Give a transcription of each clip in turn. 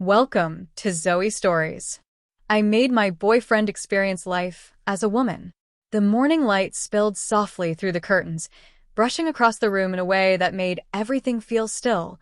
Welcome to Zoe Stories. I made my boyfriend experience life as a woman. The morning light spilled softly through the curtains, brushing across the room in a way that made everything feel still,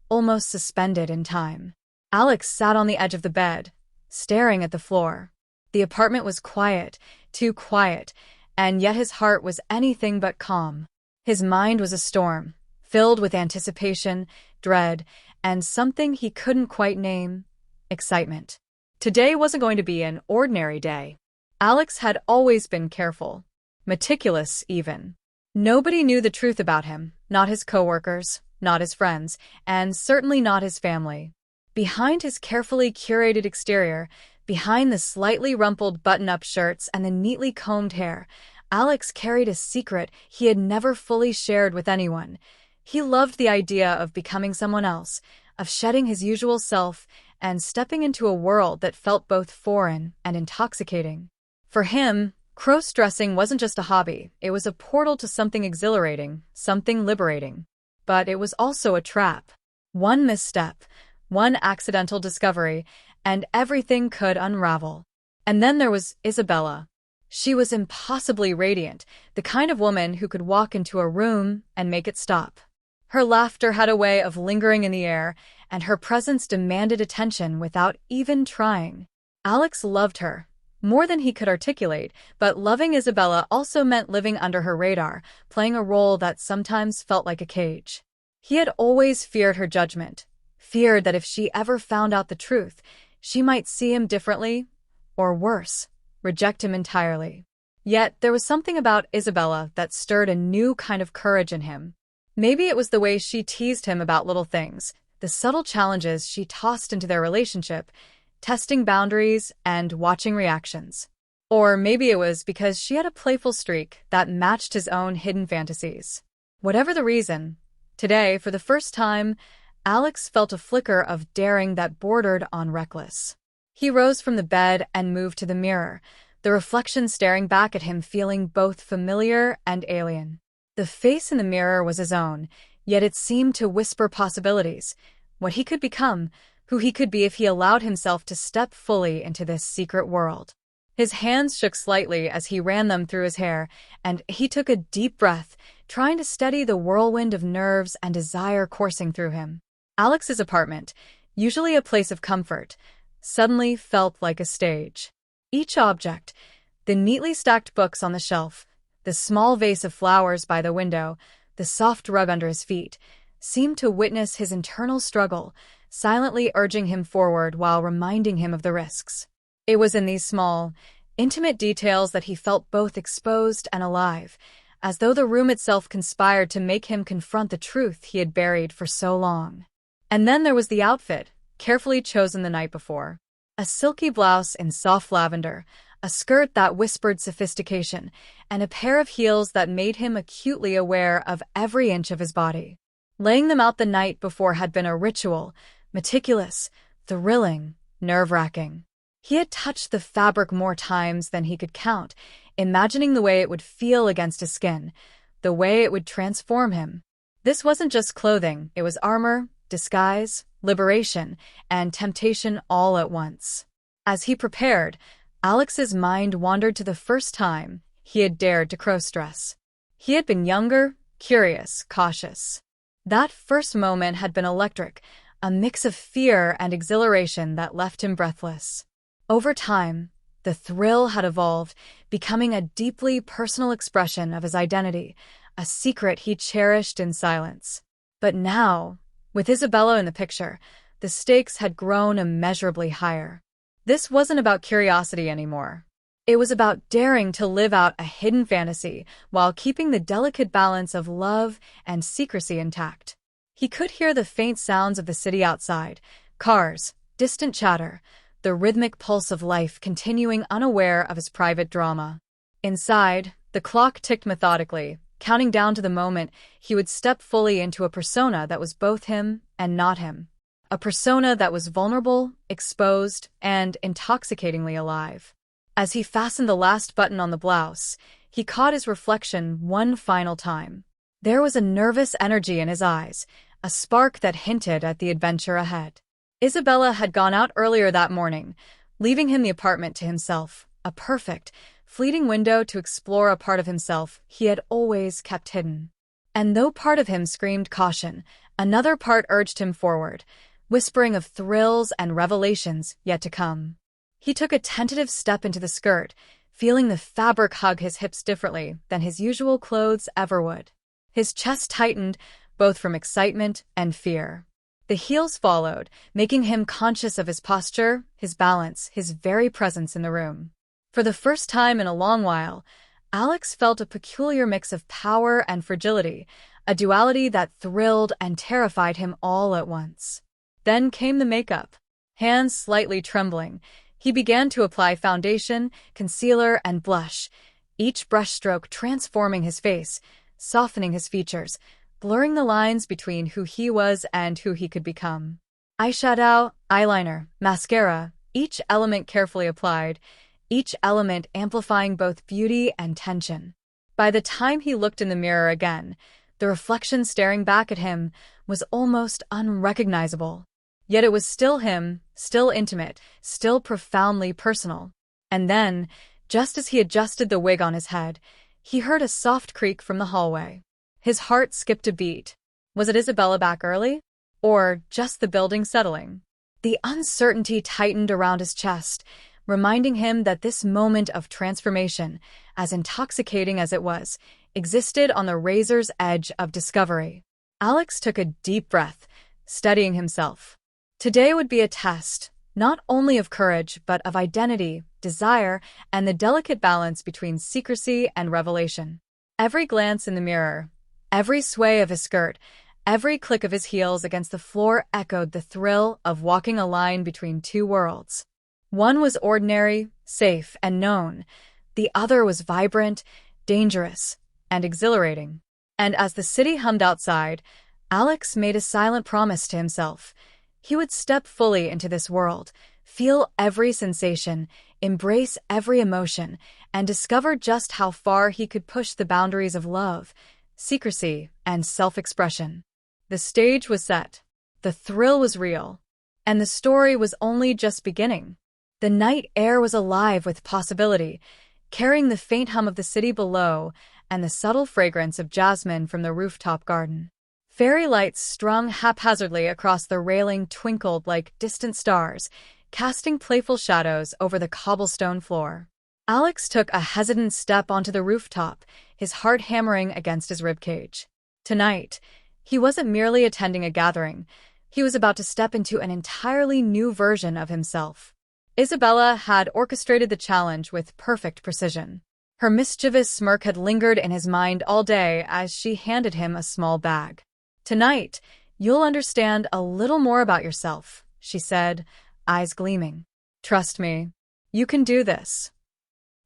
almost suspended in time. Alex sat on the edge of the bed, staring at the floor. The apartment was quiet, too quiet, and yet his heart was anything but calm. His mind was a storm, filled with anticipation, dread, and something he couldn't quite name: excitement. Today wasn't going to be an ordinary day. Alex had always been careful, meticulous even. Nobody knew the truth about him, not his coworkers, not his friends, and certainly not his family. Behind his carefully curated exterior, behind the slightly rumpled button-up shirts and the neatly combed hair, Alex carried a secret he had never fully shared with anyone. He loved the idea of becoming someone else, of shedding his usual self and stepping into a world that felt both foreign and intoxicating. For him, cross-dressing wasn't just a hobby, it was a portal to something exhilarating, something liberating. But it was also a trap. One misstep, one accidental discovery, and everything could unravel. And then there was Isabella. She was impossibly radiant, the kind of woman who could walk into a room and make it stop. Her laughter had a way of lingering in the air, and her presence demanded attention without even trying. Alex loved her, more than he could articulate, but loving Isabella also meant living under her radar, playing a role that sometimes felt like a cage. He had always feared her judgment, feared that if she ever found out the truth, she might see him differently, or worse, reject him entirely. Yet there was something about Isabella that stirred a new kind of courage in him. Maybe it was the way she teased him about little things, the subtle challenges she tossed into their relationship, testing boundaries and watching reactions. Or maybe it was because she had a playful streak that matched his own hidden fantasies. Whatever the reason, today, for the first time, Alex felt a flicker of daring that bordered on reckless. He rose from the bed and moved to the mirror, the reflection staring back at him feeling both familiar and alien. The face in the mirror was his own, yet it seemed to whisper possibilities, what he could become, who he could be if he allowed himself to step fully into this secret world. His hands shook slightly as he ran them through his hair, and he took a deep breath, trying to steady the whirlwind of nerves and desire coursing through him. Alex's apartment, usually a place of comfort, suddenly felt like a stage. Each object, the neatly stacked books on the shelf, the small vase of flowers by the window, the soft rug under his feet, seemed to witness his internal struggle, silently urging him forward while reminding him of the risks. It was in these small, intimate details that he felt both exposed and alive, as though the room itself conspired to make him confront the truth he had buried for so long. And then there was the outfit, carefully chosen the night before. A silky blouse in soft lavender, a skirt that whispered sophistication, and a pair of heels that made him acutely aware of every inch of his body. Laying them out the night before had been a ritual, meticulous, thrilling, nerve-wracking. He had touched the fabric more times than he could count, imagining the way it would feel against his skin, the way it would transform him. This wasn't just clothing, it was armor, disguise, liberation, and temptation all at once. As he prepared, Alex's mind wandered to the first time he had dared to cross-dress. He had been younger, curious, cautious. That first moment had been electric, a mix of fear and exhilaration that left him breathless. Over time, the thrill had evolved, becoming a deeply personal expression of his identity, a secret he cherished in silence. But now, with Isabella in the picture, the stakes had grown immeasurably higher. This wasn't about curiosity anymore. It was about daring to live out a hidden fantasy while keeping the delicate balance of love and secrecy intact. He could hear the faint sounds of the city outside, cars, distant chatter, the rhythmic pulse of life continuing unaware of his private drama. Inside, the clock ticked methodically, counting down to the moment he would step fully into a persona that was both him and not him. A persona that was vulnerable, exposed, and intoxicatingly alive. As he fastened the last button on the blouse, he caught his reflection one final time. There was a nervous energy in his eyes, a spark that hinted at the adventure ahead. Isabella had gone out earlier that morning, leaving him the apartment to himself, a perfect, fleeting window to explore a part of himself he had always kept hidden. And though part of him screamed caution, another part urged him forward, whispering of thrills and revelations yet to come. He took a tentative step into the skirt, feeling the fabric hug his hips differently than his usual clothes ever would. His chest tightened, both from excitement and fear. The heels followed, making him conscious of his posture, his balance, his very presence in the room. For the first time in a long while, Alex felt a peculiar mix of power and fragility, a duality that thrilled and terrified him all at once. Then came the makeup. Hands slightly trembling, he began to apply foundation, concealer, and blush, each brushstroke transforming his face, softening his features, blurring the lines between who he was and who he could become. Eyeshadow, eyeliner, mascara, each element carefully applied, each element amplifying both beauty and tension. By the time he looked in the mirror again, the reflection staring back at him was almost unrecognizable. Yet it was still him, still intimate, still profoundly personal. And then, just as he adjusted the wig on his head, he heard a soft creak from the hallway. His heart skipped a beat. Was it Isabella back early? Or just the building settling? The uncertainty tightened around his chest, reminding him that this moment of transformation, as intoxicating as it was, existed on the razor's edge of discovery. Alex took a deep breath, steadying himself. Today would be a test, not only of courage, but of identity, desire, and the delicate balance between secrecy and revelation. Every glance in the mirror, every sway of his skirt, every click of his heels against the floor echoed the thrill of walking a line between two worlds. One was ordinary, safe, and known. The other was vibrant, dangerous, and exhilarating. And as the city hummed outside, Alex made a silent promise to himself. He would step fully into this world, feel every sensation, embrace every emotion, and discover just how far he could push the boundaries of love, secrecy, and self-expression. The stage was set. The thrill was real. And the story was only just beginning. The night air was alive with possibility, carrying the faint hum of the city below and the subtle fragrance of jasmine from the rooftop garden. Fairy lights strung haphazardly across the railing twinkled like distant stars, casting playful shadows over the cobblestone floor. Alex took a hesitant step onto the rooftop, his heart hammering against his ribcage. Tonight, he wasn't merely attending a gathering. He was about to step into an entirely new version of himself. Isabella had orchestrated the challenge with perfect precision. Her mischievous smirk had lingered in his mind all day as she handed him a small bag. "Tonight, you'll understand a little more about yourself," she said, eyes gleaming. "Trust me, you can do this."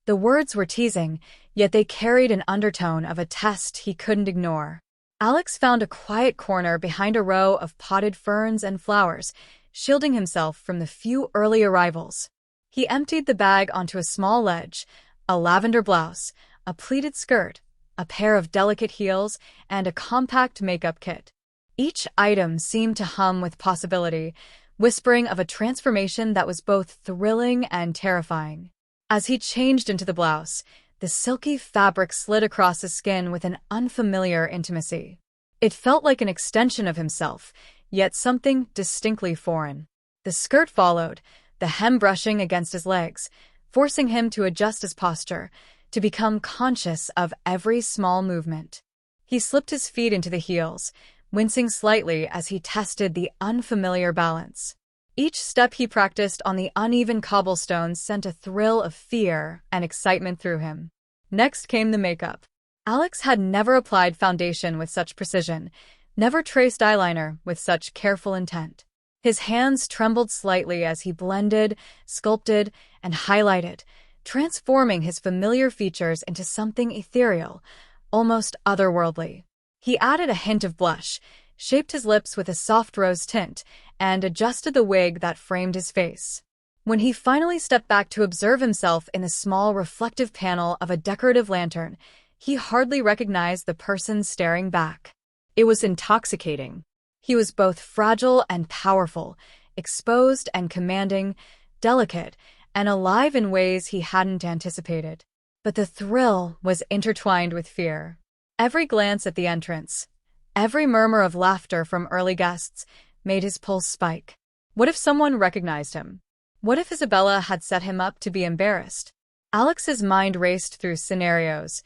The words were teasing, yet they carried an undertone of a test he couldn't ignore. Alex found a quiet corner behind a row of potted ferns and flowers, shielding himself from the few early arrivals. He emptied the bag onto a small ledge, a lavender blouse, a pleated skirt, a pair of delicate heels, and a compact makeup kit. Each item seemed to hum with possibility, whispering of a transformation that was both thrilling and terrifying. As he changed into the blouse, the silky fabric slid across his skin with an unfamiliar intimacy. It felt like an extension of himself, yet something distinctly foreign. The skirt followed, the hem brushing against his legs, forcing him to adjust his posture, to become conscious of every small movement. He slipped his feet into the heels, wincing slightly as he tested the unfamiliar balance. Each step he practiced on the uneven cobblestones sent a thrill of fear and excitement through him. Next came the makeup. Alex had never applied foundation with such precision, never traced eyeliner with such careful intent. His hands trembled slightly as he blended, sculpted, and highlighted, transforming his familiar features into something ethereal, almost otherworldly. He added a hint of blush, shaped his lips with a soft rose tint, and adjusted the wig that framed his face. When he finally stepped back to observe himself in the small reflective panel of a decorative lantern, he hardly recognized the person staring back. It was intoxicating. He was both fragile and powerful, exposed and commanding, delicate, and alive in ways he hadn't anticipated. But the thrill was intertwined with fear. Every glance at the entrance, every murmur of laughter from early guests, made his pulse spike. What if someone recognized him? What if Isabella had set him up to be embarrassed? Alex's mind raced through scenarios,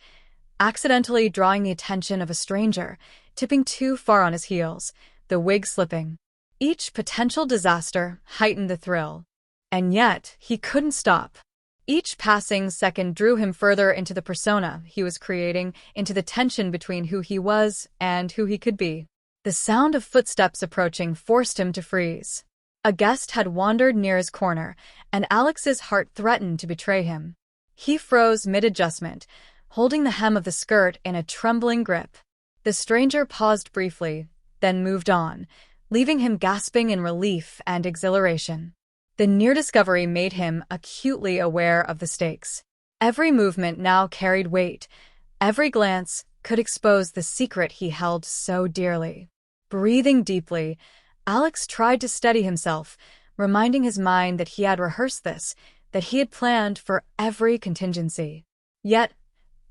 accidentally drawing the attention of a stranger, tipping too far on his heels, the wig slipping. Each potential disaster heightened the thrill. And yet, he couldn't stop. Each passing second drew him further into the persona he was creating, into the tension between who he was and who he could be. The sound of footsteps approaching forced him to freeze. A guest had wandered near his corner, and Alex's heart threatened to betray him. He froze mid-adjustment, holding the hem of the skirt in a trembling grip. The stranger paused briefly, then moved on, leaving him gasping in relief and exhilaration. The near discovery made him acutely aware of the stakes. Every movement now carried weight. Every glance could expose the secret he held so dearly. Breathing deeply, Alex tried to steady himself, reminding his mind that he had rehearsed this, that he had planned for every contingency. Yet,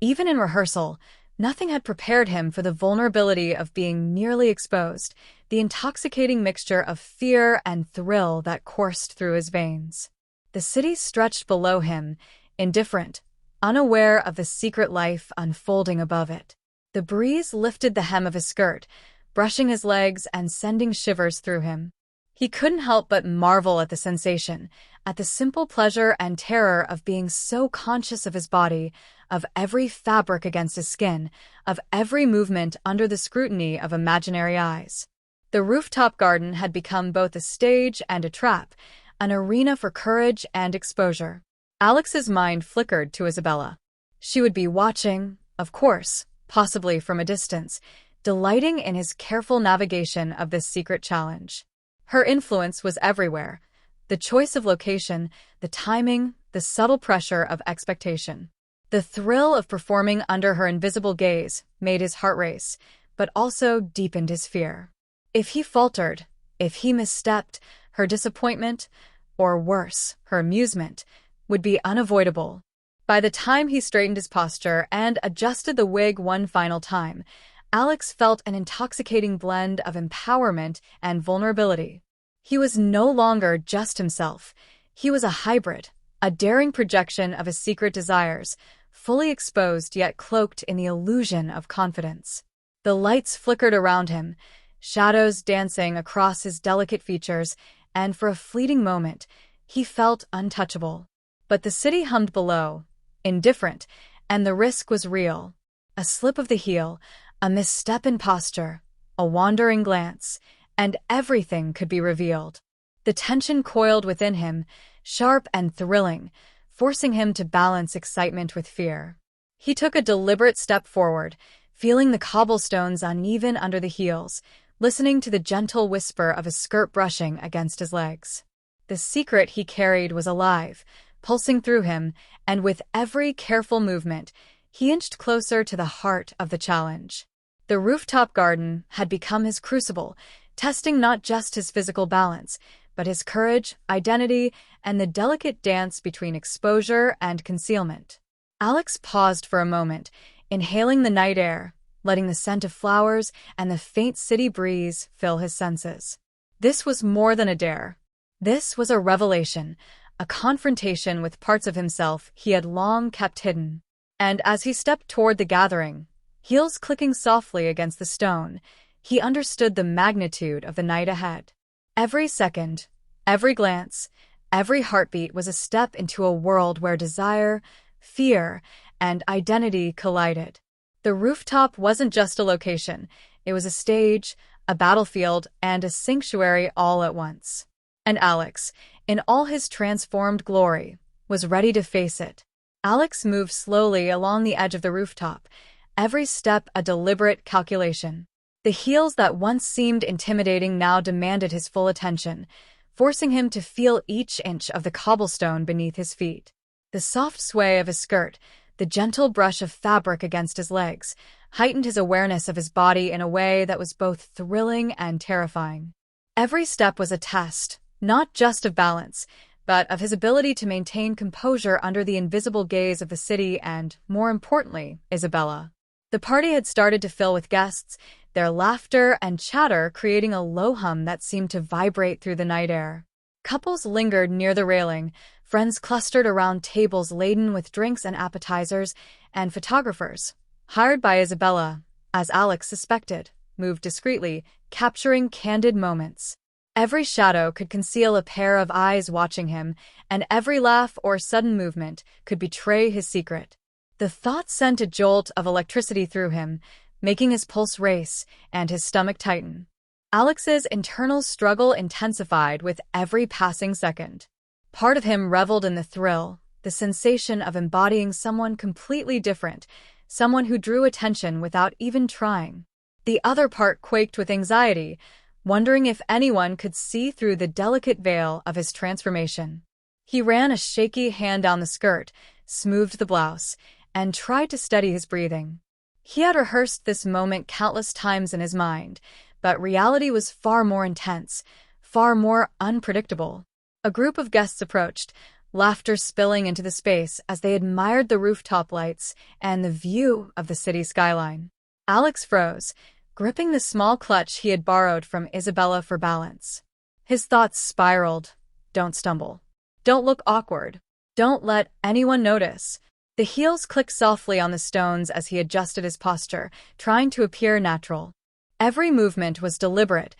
even in rehearsal, nothing had prepared him for the vulnerability of being nearly exposed, the intoxicating mixture of fear and thrill that coursed through his veins. The city stretched below him, indifferent, unaware of the secret life unfolding above it. The breeze lifted the hem of his skirt, brushing his legs and sending shivers through him. He couldn't help but marvel at the sensation, at the simple pleasure and terror of being so conscious of his body, of every fabric against his skin, of every movement under the scrutiny of imaginary eyes. The rooftop garden had become both a stage and a trap, an arena for courage and exposure. Alex's mind flickered to Isabella. She would be watching, of course, possibly from a distance, delighting in his careful navigation of this secret challenge. Her influence was everywhere. The choice of location, the timing, the subtle pressure of expectation. The thrill of performing under her invisible gaze made his heart race, but also deepened his fear. If he faltered, if he misstepped, her disappointment, or worse, her amusement, would be unavoidable. By the time he straightened his posture and adjusted the wig one final time, Alex felt an intoxicating blend of empowerment and vulnerability. He was no longer just himself. He was a hybrid, a daring projection of his secret desires, fully exposed yet cloaked in the illusion of confidence. The lights flickered around him, shadows dancing across his delicate features, and for a fleeting moment, he felt untouchable. But the city hummed below, indifferent, and the risk was real. A slip of the heel, a misstep in posture, a wandering glance, and everything could be revealed. The tension coiled within him, sharp and thrilling, forcing him to balance excitement with fear. He took a deliberate step forward, feeling the cobblestones uneven under the heels, listening to the gentle whisper of his skirt brushing against his legs. The secret he carried was alive, pulsing through him, and with every careful movement, he inched closer to the heart of the challenge. The rooftop garden had become his crucible, testing not just his physical balance, but his courage, identity, and the delicate dance between exposure and concealment. Alex paused for a moment, inhaling the night air, letting the scent of flowers and the faint city breeze fill his senses. This was more than a dare. This was a revelation, a confrontation with parts of himself he had long kept hidden. And as he stepped toward the gathering, heels clicking softly against the stone, he understood the magnitude of the night ahead. Every second, every glance, every heartbeat was a step into a world where desire, fear, and identity collided. The rooftop wasn't just a location, it was a stage, a battlefield, and a sanctuary all at once. And Alex, in all his transformed glory, was ready to face it. Alex moved slowly along the edge of the rooftop, every step a deliberate calculation. The heels that once seemed intimidating now demanded his full attention, forcing him to feel each inch of the cobblestone beneath his feet. The soft sway of his skirt, the gentle brush of fabric against his legs, heightened his awareness of his body in a way that was both thrilling and terrifying. Every step was a test, not just of balance, but of his ability to maintain composure under the invisible gaze of the city and, more importantly, Isabella. The party had started to fill with guests, their laughter and chatter creating a low hum that seemed to vibrate through the night air. Couples lingered near the railing, friends clustered around tables laden with drinks and appetizers, and photographers, hired by Isabella, as Alex suspected, moved discreetly, capturing candid moments. Every shadow could conceal a pair of eyes watching him, and every laugh or sudden movement could betray his secret. The thought sent a jolt of electricity through him, making his pulse race and his stomach tighten. Alex's internal struggle intensified with every passing second. Part of him reveled in the thrill, the sensation of embodying someone completely different, someone who drew attention without even trying. The other part quaked with anxiety, wondering if anyone could see through the delicate veil of his transformation. He ran a shaky hand down the skirt, smoothed the blouse, and tried to steady his breathing. He had rehearsed this moment countless times in his mind, but reality was far more intense, far more unpredictable. A group of guests approached, laughter spilling into the space as they admired the rooftop lights and the view of the city skyline. Alex froze, gripping the small clutch he had borrowed from Isabella for balance. His thoughts spiraled. Don't stumble. Don't look awkward. Don't let anyone notice. The heels clicked softly on the stones as he adjusted his posture, trying to appear natural. Every movement was deliberate,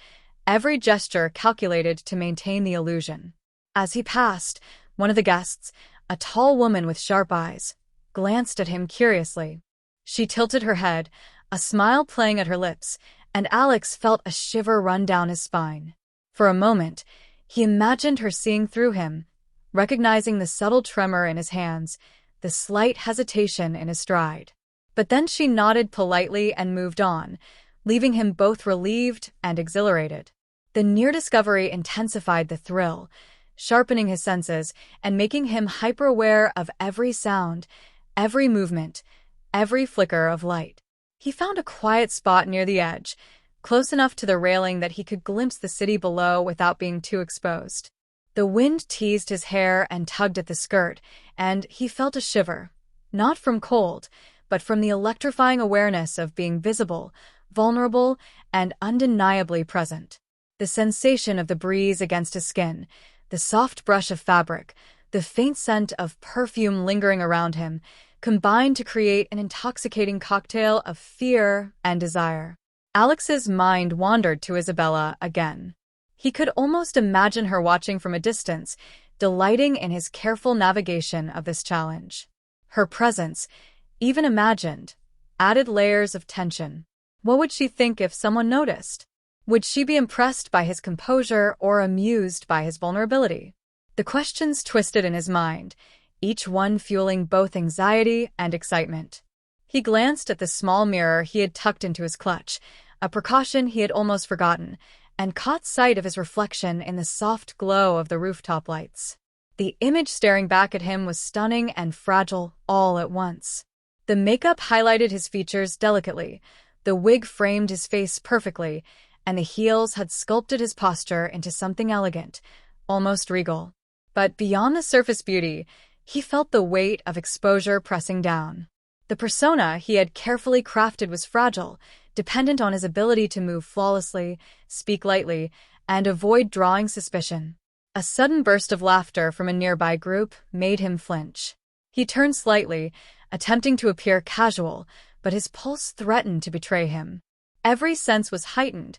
every gesture calculated to maintain the illusion. As he passed, one of the guests, a tall woman with sharp eyes, glanced at him curiously. She tilted her head, a smile playing at her lips, and Alex felt a shiver run down his spine. For a moment, he imagined her seeing through him, recognizing the subtle tremor in his hands, the slight hesitation in his stride. But then she nodded politely and moved on, leaving him both relieved and exhilarated. The near discovery intensified the thrill, sharpening his senses and making him hyper-aware of every sound, every movement, every flicker of light. He found a quiet spot near the edge, close enough to the railing that he could glimpse the city below without being too exposed. The wind teased his hair and tugged at the skirt, and he felt a shiver, not from cold, but from the electrifying awareness of being visible, vulnerable, and undeniably present. The sensation of the breeze against his skin, the soft brush of fabric, the faint scent of perfume lingering around him, combined to create an intoxicating cocktail of fear and desire. Alex's mind wandered to Isabella again. He could almost imagine her watching from a distance, delighting in his careful navigation of this challenge. Her presence, even imagined, added layers of tension. What would she think if someone noticed? Would she be impressed by his composure or amused by his vulnerability? The questions twisted in his mind, each one fueling both anxiety and excitement. He glanced at the small mirror he had tucked into his clutch, a precaution he had almost forgotten, and caught sight of his reflection in the soft glow of the rooftop lights. The image staring back at him was stunning and fragile all at once. The makeup highlighted his features delicately, the wig framed his face perfectly, and the heels had sculpted his posture into something elegant, almost regal. But beyond the surface beauty, he felt the weight of exposure pressing down. The persona he had carefully crafted was fragile, dependent on his ability to move flawlessly, speak lightly, and avoid drawing suspicion. A sudden burst of laughter from a nearby group made him flinch. He turned slightly, attempting to appear casual, but his pulse threatened to betray him. Every sense was heightened,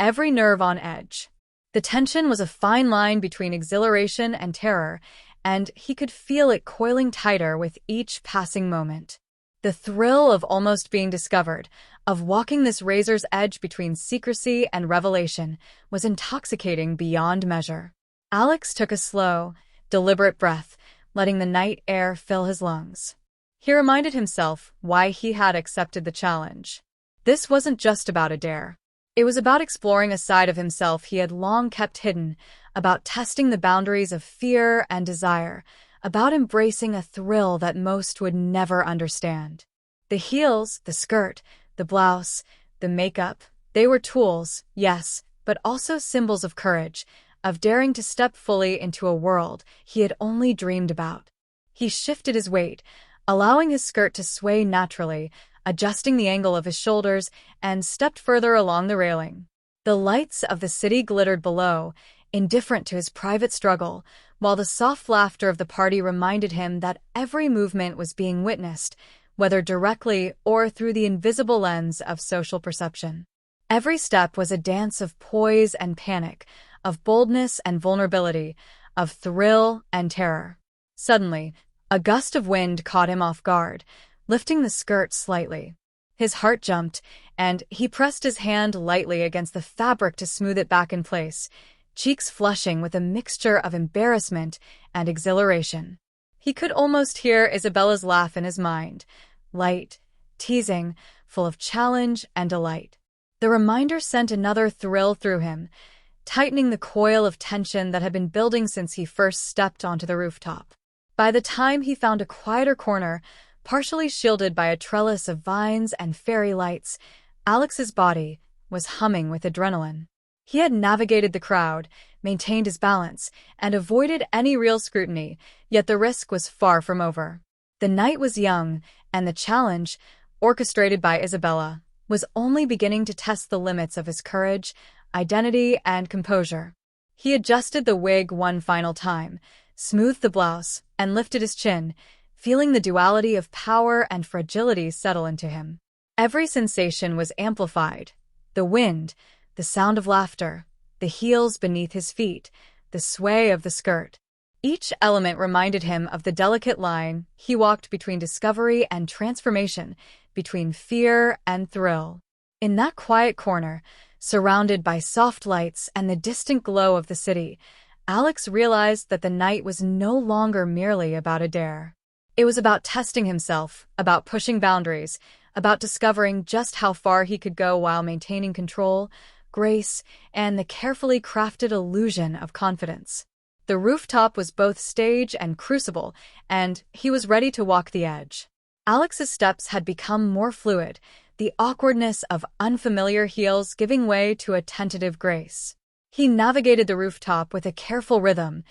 every nerve on edge. The tension was a fine line between exhilaration and terror, and he could feel it coiling tighter with each passing moment. The thrill of almost being discovered, of walking this razor's edge between secrecy and revelation, was intoxicating beyond measure. Alex took a slow, deliberate breath, letting the night air fill his lungs. He reminded himself why he had accepted the challenge. This wasn't just about a dare. It was about exploring a side of himself he had long kept hidden, about testing the boundaries of fear and desire, about embracing a thrill that most would never understand. The heels, the skirt, the blouse, the makeup, they were tools, yes, but also symbols of courage, of daring to step fully into a world he had only dreamed about. He shifted his weight, allowing his skirt to sway naturally, adjusting the angle of his shoulders, and stepped further along the railing. The lights of the city glittered below, indifferent to his private struggle, while the soft laughter of the party reminded him that every movement was being witnessed, whether directly or through the invisible lens of social perception. Every step was a dance of poise and panic, of boldness and vulnerability, of thrill and terror. Suddenly, a gust of wind caught him off guard, lifting the skirt slightly. His heart jumped, and he pressed his hand lightly against the fabric to smooth it back in place, cheeks flushing with a mixture of embarrassment and exhilaration. He could almost hear Isabella's laugh in his mind, light, teasing, full of challenge and delight. The reminder sent another thrill through him, tightening the coil of tension that had been building since he first stepped onto the rooftop. By the time he found a quieter corner, partially shielded by a trellis of vines and fairy lights, Alex's body was humming with adrenaline. He had navigated the crowd, maintained his balance, and avoided any real scrutiny, yet the risk was far from over. The night was young, and the challenge, orchestrated by Isabella, was only beginning to test the limits of his courage, identity, and composure. He adjusted the wig one final time, smoothed the blouse, and lifted his chin, feeling the duality of power and fragility settle into him. Every sensation was amplified: the wind, the sound of laughter, the heels beneath his feet, the sway of the skirt. Each element reminded him of the delicate line he walked between discovery and transformation, between fear and thrill. In that quiet corner, surrounded by soft lights and the distant glow of the city, Alex realized that the night was no longer merely about a dare. It was about testing himself, about pushing boundaries, about discovering just how far he could go while maintaining control, grace, and the carefully crafted illusion of confidence. The rooftop was both stage and crucible, and he was ready to walk the edge. Alex's steps had become more fluid, the awkwardness of unfamiliar heels giving way to a tentative grace. He navigated the rooftop with a careful rhythm,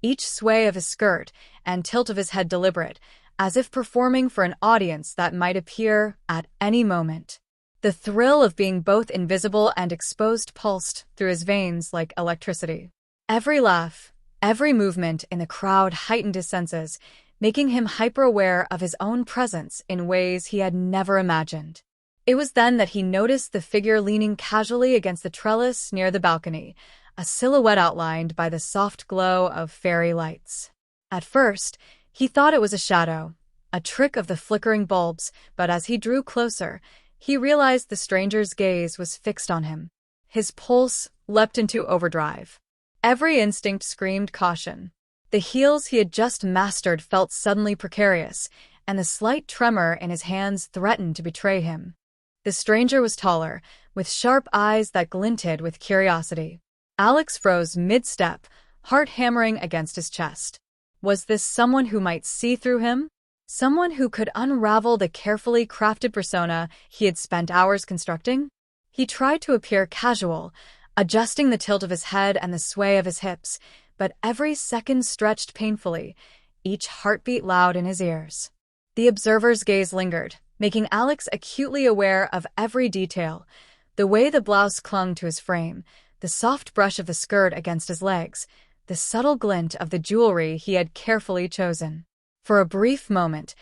each sway of his skirt and tilt of his head deliberate, as if performing for an audience that might appear at any moment. The thrill of being both invisible and exposed pulsed through his veins like electricity. Every laugh, every movement in the crowd heightened his senses, making him hyper-aware of his own presence in ways he had never imagined. It was then that he noticed the figure leaning casually against the trellis near the balcony, a silhouette outlined by the soft glow of fairy lights. At first, he thought it was a shadow, a trick of the flickering bulbs, but as he drew closer, he realized the stranger's gaze was fixed on him. His pulse leapt into overdrive. Every instinct screamed caution. The heels he had just mastered felt suddenly precarious, and the slight tremor in his hands threatened to betray him. The stranger was taller, with sharp eyes that glinted with curiosity. Alex froze mid-step, heart hammering against his chest. Was this someone who might see through him? Someone who could unravel the carefully crafted persona he had spent hours constructing? He tried to appear casual, adjusting the tilt of his head and the sway of his hips, but every second stretched painfully, each heartbeat loud in his ears. The observer's gaze lingered, making Alex acutely aware of every detail: the way the blouse clung to his frame, the soft brush of the skirt against his legs, the subtle glint of the jewelry he had carefully chosen. For a brief moment,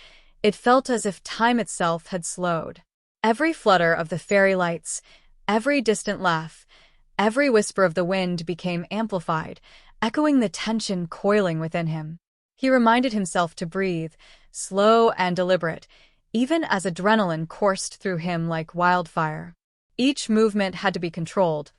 it felt as if time itself had slowed. Every flutter of the fairy lights, every distant laugh, every whisper of the wind became amplified, echoing the tension coiling within him. He reminded himself to breathe, slow and deliberate, even as adrenaline coursed through him like wildfire. Each movement had to be controlled,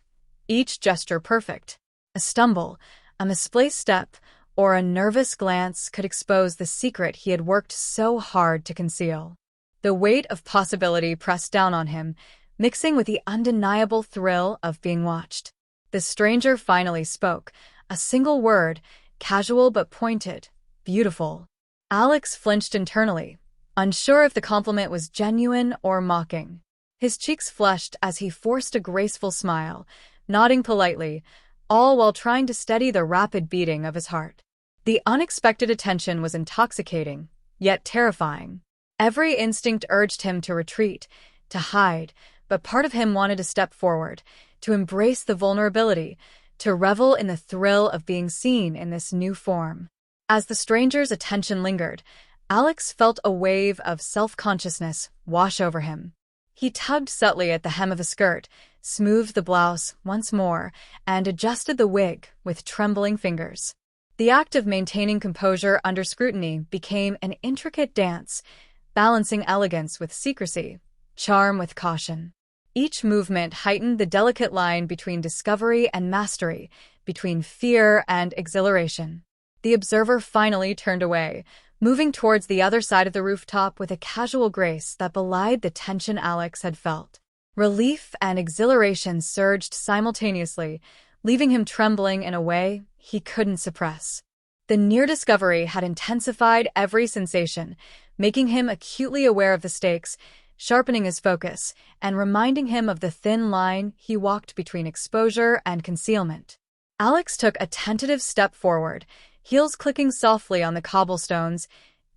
each gesture perfect. A stumble, a misplaced step, or a nervous glance could expose the secret he had worked so hard to conceal. The weight of possibility pressed down on him, mixing with the undeniable thrill of being watched. The stranger finally spoke, a single word, casual but pointed: beautiful. Alex flinched internally, unsure if the compliment was genuine or mocking. His cheeks flushed as he forced a graceful smile, nodding politely, all while trying to steady the rapid beating of his heart. The unexpected attention was intoxicating, yet terrifying. Every instinct urged him to retreat, to hide, but part of him wanted to step forward, to embrace the vulnerability, to revel in the thrill of being seen in this new form. As the stranger's attention lingered, Alex felt a wave of self-consciousness wash over him. He tugged subtly at the hem of a skirt, smoothed the blouse once more, and adjusted the wig with trembling fingers. The act of maintaining composure under scrutiny became an intricate dance, balancing elegance with secrecy, charm with caution. Each movement heightened the delicate line between discovery and mastery, between fear and exhilaration. The observer finally turned away, moving towards the other side of the rooftop with a casual grace that belied the tension Alex had felt. Relief and exhilaration surged simultaneously, leaving him trembling in a way he couldn't suppress. The near discovery had intensified every sensation, making him acutely aware of the stakes, sharpening his focus, and reminding him of the thin line he walked between exposure and concealment. Alex took a tentative step forward, heels clicking softly on the cobblestones,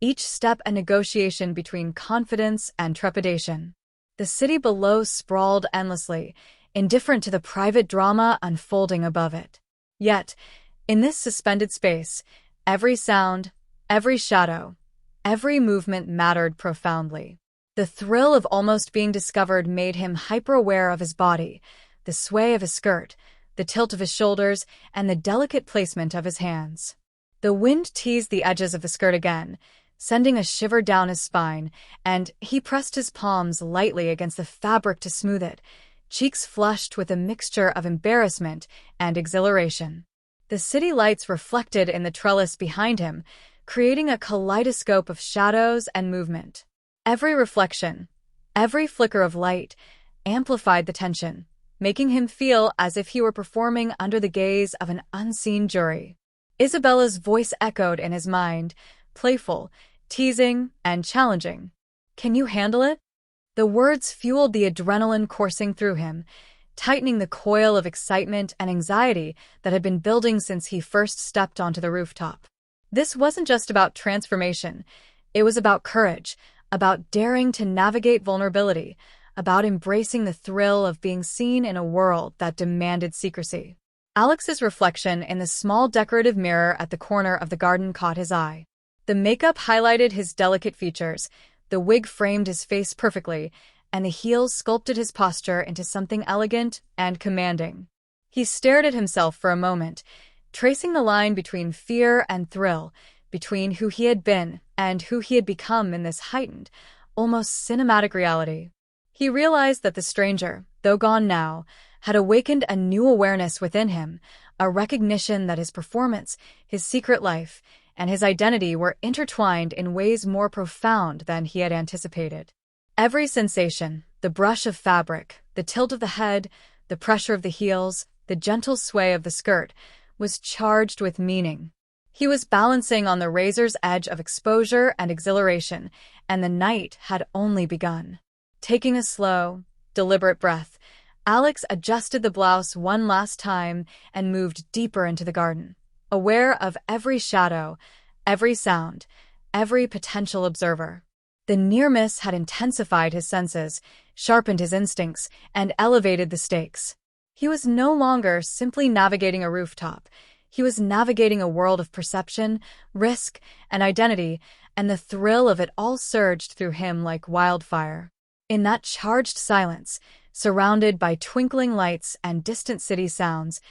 each step a negotiation between confidence and trepidation. The city below sprawled endlessly, indifferent to the private drama unfolding above it. Yet, in this suspended space, every sound, every shadow, every movement mattered profoundly. The thrill of almost being discovered made him hyper-aware of his body, the sway of his skirt, the tilt of his shoulders, and the delicate placement of his hands. The wind teased the edges of the skirt again, sending a shiver down his spine, and he pressed his palms lightly against the fabric to smooth it, cheeks flushed with a mixture of embarrassment and exhilaration. The city lights reflected in the trellis behind him, creating a kaleidoscope of shadows and movement. Every reflection, every flicker of light, amplified the tension, making him feel as if he were performing under the gaze of an unseen jury. Isabella's voice echoed in his mind, playful, teasing, and challenging. "Can you handle it?" The words fueled the adrenaline coursing through him, tightening the coil of excitement and anxiety that had been building since he first stepped onto the rooftop. This wasn't just about transformation. It was about courage, about daring to navigate vulnerability, about embracing the thrill of being seen in a world that demanded secrecy. Alex's reflection in the small decorative mirror at the corner of the garden caught his eye. The makeup highlighted his delicate features, the wig framed his face perfectly, and the heels sculpted his posture into something elegant and commanding. He stared at himself for a moment, tracing the line between fear and thrill, between who he had been and who he had become in this heightened, almost cinematic reality. He realized that the stranger, though gone now, had awakened a new awareness within him, a recognition that his performance, his secret life, and his identity were intertwined in ways more profound than he had anticipated. Every sensation, the brush of fabric, the tilt of the head, the pressure of the heels, the gentle sway of the skirt, was charged with meaning. He was balancing on the razor's edge of exposure and exhilaration, and the night had only begun. Taking a slow, deliberate breath, Alex adjusted the blouse one last time and moved deeper into the garden, aware of every shadow, every sound, every potential observer. The near miss had intensified his senses, sharpened his instincts, and elevated the stakes. He was no longer simply navigating a rooftop. He was navigating a world of perception, risk, and identity, and the thrill of it all surged through him like wildfire. In that charged silence, surrounded by twinkling lights and distant city sounds,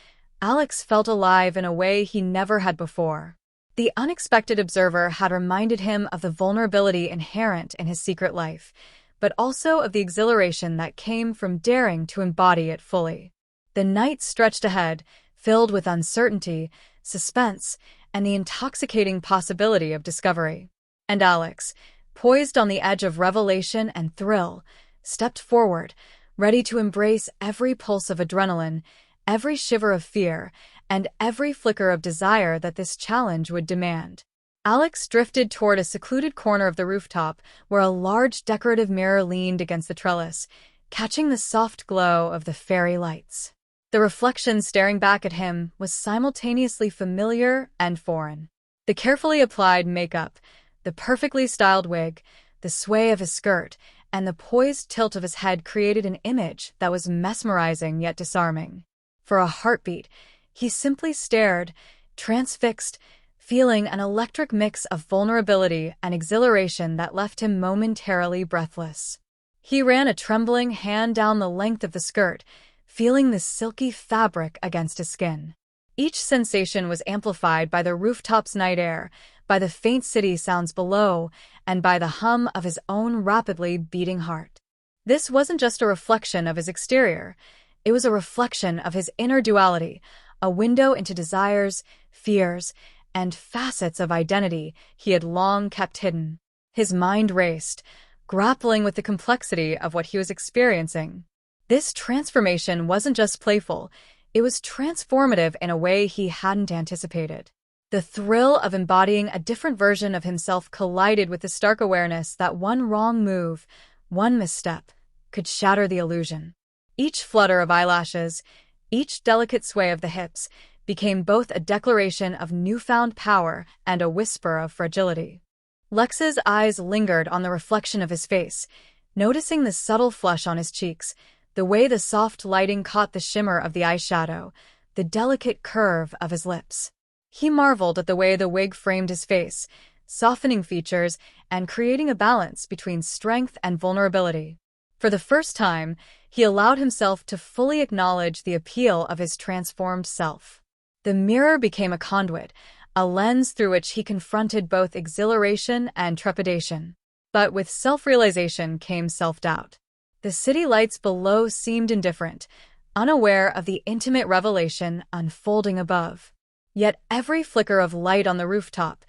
Alex felt alive in a way he never had before. The unexpected observer had reminded him of the vulnerability inherent in his secret life, but also of the exhilaration that came from daring to embody it fully. The night stretched ahead, filled with uncertainty, suspense, and the intoxicating possibility of discovery. And Alex, poised on the edge of revelation and thrill, stepped forward, ready to embrace every pulse of adrenaline, every shiver of fear, and every flicker of desire that this challenge would demand. Alex drifted toward a secluded corner of the rooftop where a large decorative mirror leaned against the trellis, catching the soft glow of the fairy lights. The reflection staring back at him was simultaneously familiar and foreign. The carefully applied makeup, the perfectly styled wig, the sway of his skirt, and the poised tilt of his head created an image that was mesmerizing yet disarming. For a heartbeat, he simply stared, transfixed, feeling an electric mix of vulnerability and exhilaration that left him momentarily breathless. He ran a trembling hand down the length of the skirt, feeling the silky fabric against his skin. Each sensation was amplified by the rooftop's night air, by the faint city sounds below, and by the hum of his own rapidly beating heart. This wasn't just a reflection of his exterior, it was a reflection of his inner duality, a window into desires, fears, and facets of identity he had long kept hidden. His mind raced, grappling with the complexity of what he was experiencing. This transformation wasn't just playful, it was transformative in a way he hadn't anticipated. The thrill of embodying a different version of himself collided with the stark awareness that one wrong move, one misstep, could shatter the illusion. Each flutter of eyelashes, each delicate sway of the hips, became both a declaration of newfound power and a whisper of fragility. Lex's eyes lingered on the reflection of his face, noticing the subtle flush on his cheeks, the way the soft lighting caught the shimmer of the eyeshadow, the delicate curve of his lips. He marveled at the way the wig framed his face, softening features and creating a balance between strength and vulnerability. For the first time, he allowed himself to fully acknowledge the appeal of his transformed self. The mirror became a conduit, a lens through which he confronted both exhilaration and trepidation. But with self-realization came self-doubt. The city lights below seemed indifferent, unaware of the intimate revelation unfolding above. Yet every flicker of light on the rooftop,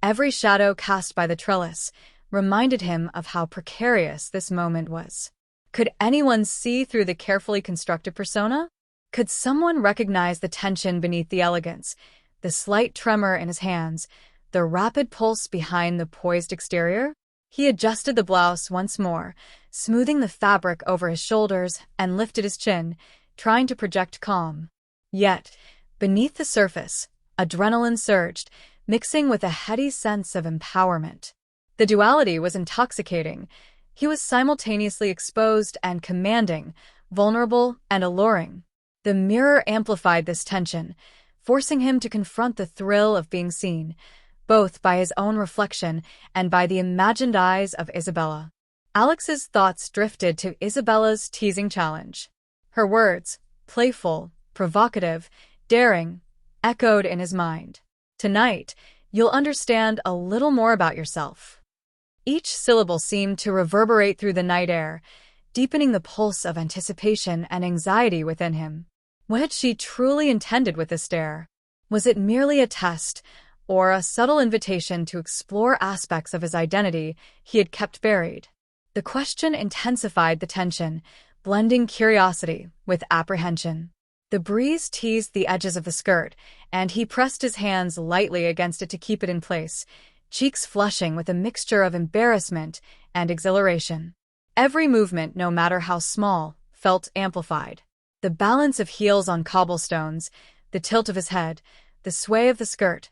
every shadow cast by the trellis, reminded him of how precarious this moment was. Could anyone see through the carefully constructed persona? Could someone recognize the tension beneath the elegance, the slight tremor in his hands, the rapid pulse behind the poised exterior? He adjusted the blouse once more, smoothing the fabric over his shoulders, and lifted his chin, trying to project calm. Yet, beneath the surface, adrenaline surged, mixing with a heady sense of empowerment. The duality was intoxicating. He was simultaneously exposed and commanding, vulnerable and alluring. The mirror amplified this tension, forcing him to confront the thrill of being seen, both by his own reflection and by the imagined eyes of Isabella. Alex's thoughts drifted to Isabella's teasing challenge. Her words, playful, provocative, daring, echoed in his mind. Tonight, you'll understand a little more about yourself. Each syllable seemed to reverberate through the night air, deepening the pulse of anticipation and anxiety within him. What had she truly intended with this dare? Was it merely a test, or a subtle invitation to explore aspects of his identity he had kept buried? The question intensified the tension, blending curiosity with apprehension. The breeze teased the edges of the skirt, and he pressed his hands lightly against it to keep it in place, cheeks flushing with a mixture of embarrassment and exhilaration. Every movement, no matter how small, felt amplified. The balance of heels on cobblestones, the tilt of his head, the sway of the skirt,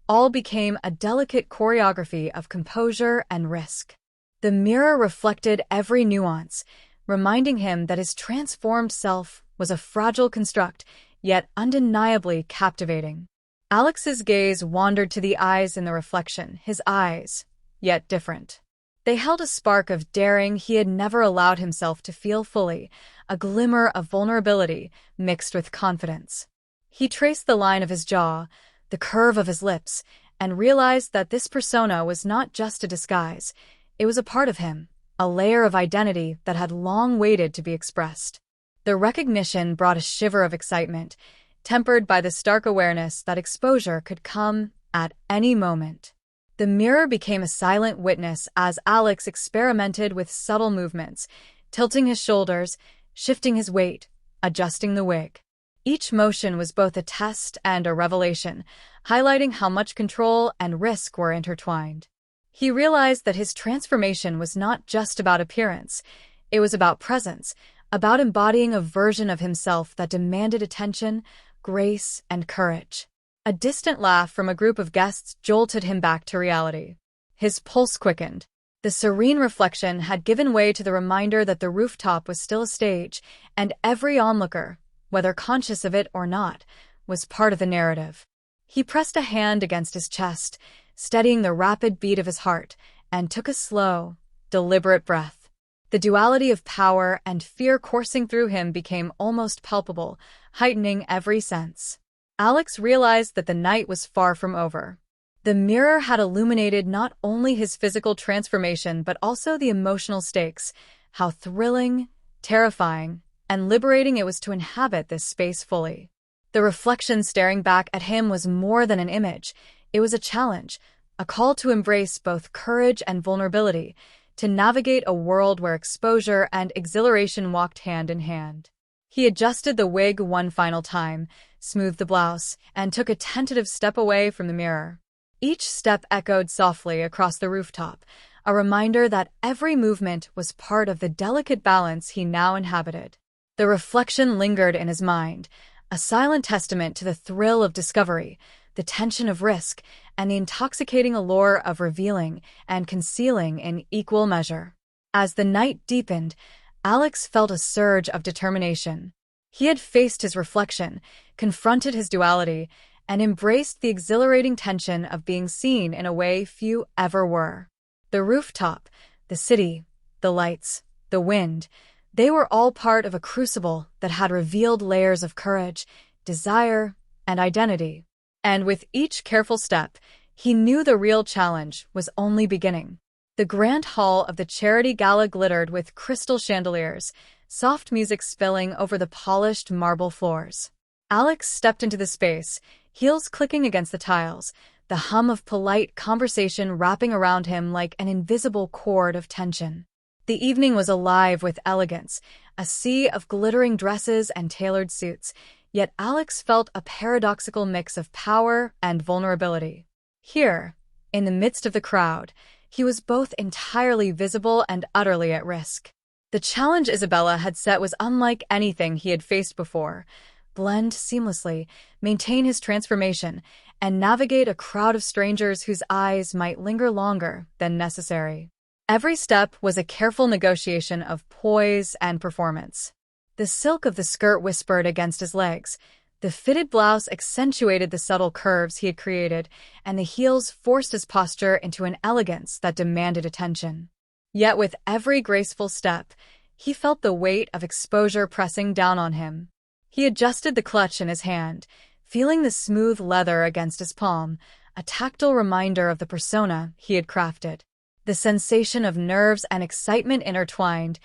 all became a delicate choreography of composure and risk. The mirror reflected every nuance, reminding him that his transformed self was a fragile construct, yet undeniably captivating. Alex's gaze wandered to the eyes in the reflection, his eyes, yet different. They held a spark of daring he had never allowed himself to feel fully, a glimmer of vulnerability mixed with confidence. He traced the line of his jaw, the curve of his lips, and realized that this persona was not just a disguise. It was a part of him, a layer of identity that had long waited to be expressed. The recognition brought a shiver of excitement, tempered by the stark awareness that exposure could come at any moment. The mirror became a silent witness as Alex experimented with subtle movements, tilting his shoulders, shifting his weight, adjusting the wig. Each motion was both a test and a revelation, highlighting how much control and risk were intertwined. He realized that his transformation was not just about appearance. It was about presence, about embodying a version of himself that demanded attention, grace, and courage. A distant laugh from a group of guests jolted him back to reality. His pulse quickened. The serene reflection had given way to the reminder that the rooftop was still a stage, and every onlooker, whether conscious of it or not, was part of the narrative. He pressed a hand against his chest, steadying the rapid beat of his heart, and took a slow, deliberate breath. The duality of power and fear coursing through him became almost palpable, heightening every sense. Alex realized that the night was far from over. The mirror had illuminated not only his physical transformation but also the emotional stakes, how thrilling, terrifying, and liberating it was to inhabit this space fully. The reflection staring back at him was more than an image. It was a challenge, a call to embrace both courage and vulnerability, to navigate a world where exposure and exhilaration walked hand in hand. He adjusted the wig one final time, smoothed the blouse, and took a tentative step away from the mirror. Each step echoed softly across the rooftop, a reminder that every movement was part of the delicate balance he now inhabited. The reflection lingered in his mind, a silent testament to the thrill of discovery, the tension of risk, and the intoxicating allure of revealing and concealing in equal measure. As the night deepened, Alex felt a surge of determination. He had faced his reflection, confronted his duality, and embraced the exhilarating tension of being seen in a way few ever were. The rooftop, the city, the lights, the wind, they were all part of a crucible that had revealed layers of courage, desire, and identity. And with each careful step, he knew the real challenge was only beginning. The grand hall of the charity gala glittered with crystal chandeliers, soft music spilling over the polished marble floors. Alex stepped into the space, heels clicking against the tiles, the hum of polite conversation wrapping around him like an invisible cord of tension. The evening was alive with elegance, a sea of glittering dresses and tailored suits, yet Alex felt a paradoxical mix of power and vulnerability. Here, in the midst of the crowd, he was both entirely visible and utterly at risk. The challenge Isabella had set was unlike anything he had faced before. Blend seamlessly, maintain his transformation, and navigate a crowd of strangers whose eyes might linger longer than necessary. Every step was a careful negotiation of poise and performance. The silk of the skirt whispered against his legs, the fitted blouse accentuated the subtle curves he had created, and the heels forced his posture into an elegance that demanded attention. Yet with every graceful step, he felt the weight of exposure pressing down on him. He adjusted the clutch in his hand, feeling the smooth leather against his palm, a tactile reminder of the persona he had crafted. The sensation of nerves and excitement intertwined,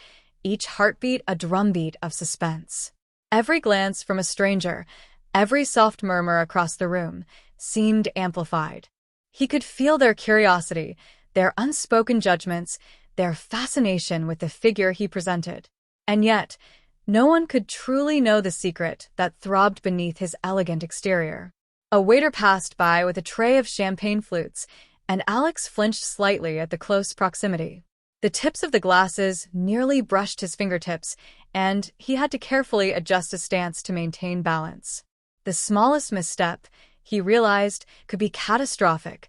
each heartbeat a drumbeat of suspense. Every glance from a stranger, every soft murmur across the room, seemed amplified. He could feel their curiosity, their unspoken judgments, their fascination with the figure he presented. And yet, no one could truly know the secret that throbbed beneath his elegant exterior. A waiter passed by with a tray of champagne flutes, and Alex flinched slightly at the close proximity. The tips of the glasses nearly brushed his fingertips, and he had to carefully adjust his stance to maintain balance. The smallest misstep, he realized, could be catastrophic,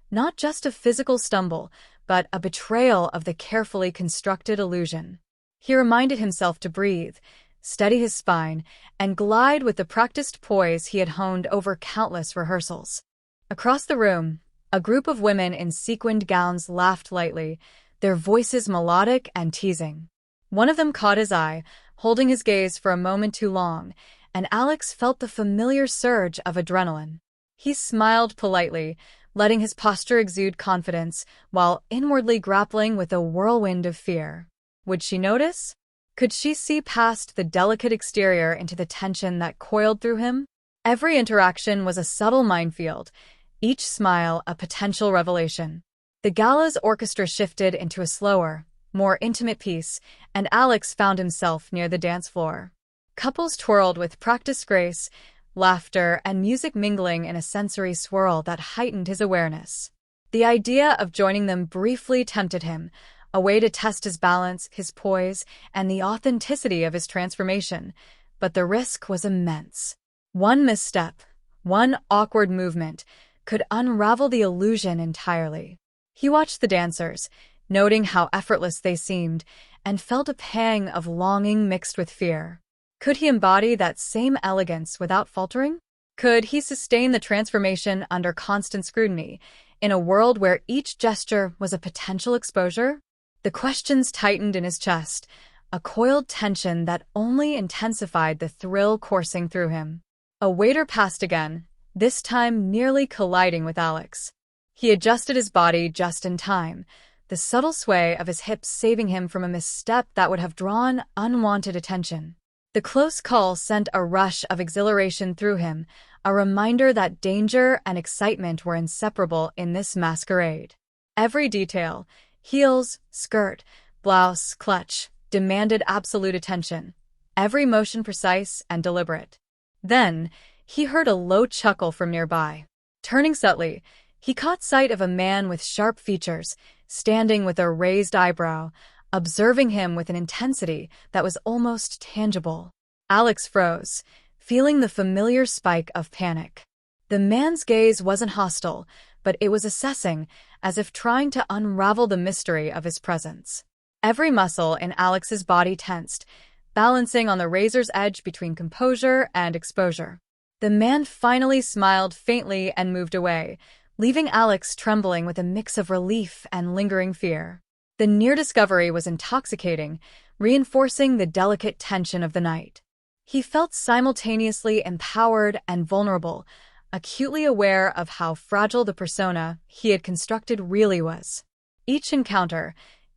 not just a physical stumble, but a betrayal of the carefully constructed illusion. He reminded himself to breathe, steady his spine, and glide with the practiced poise he had honed over countless rehearsals. Across the room, a group of women in sequined gowns laughed lightly, their voices melodic and teasing. One of them caught his eye, holding his gaze for a moment too long, and Alex felt the familiar surge of adrenaline. He smiled politely, letting his posture exude confidence, while inwardly grappling with a whirlwind of fear. Would she notice? Could she see past the delicate exterior into the tension that coiled through him? Every interaction was a subtle minefield, each smile a potential revelation. The gala's orchestra shifted into a slower, more intimate piece, and Alex found himself near the dance floor. Couples twirled with practiced grace, laughter and music mingling in a sensory swirl that heightened his awareness. The idea of joining them briefly tempted him, a way to test his balance, his poise, and the authenticity of his transformation. But the risk was immense. One misstep, one awkward movement, could unravel the illusion entirely. He watched the dancers, noting how effortless they seemed, and felt a pang of longing mixed with fear. Could he embody that same elegance without faltering? Could he sustain the transformation under constant scrutiny, in a world where each gesture was a potential exposure? The questions tightened in his chest, a coiled tension that only intensified the thrill coursing through him. A waiter passed again, this time nearly colliding with Alex. He adjusted his body just in time, the subtle sway of his hips saving him from a misstep that would have drawn unwanted attention. The close call sent a rush of exhilaration through him, a reminder that danger and excitement were inseparable in this masquerade. Every detail, heels, skirt, blouse, clutch, demanded absolute attention, every motion precise and deliberate. Then, he heard a low chuckle from nearby. Turning subtly, he caught sight of a man with sharp features, standing with a raised eyebrow, observing him with an intensity that was almost tangible. Alex froze, feeling the familiar spike of panic. The man's gaze wasn't hostile, but it was assessing, as if trying to unravel the mystery of his presence. Every muscle in Alex's body tensed, balancing on the razor's edge between composure and exposure. The man finally smiled faintly and moved away, leaving Alex trembling with a mix of relief and lingering fear. The near discovery was intoxicating, reinforcing the delicate tension of the night. He felt simultaneously empowered and vulnerable, acutely aware of how fragile the persona he had constructed really was. Each encounter,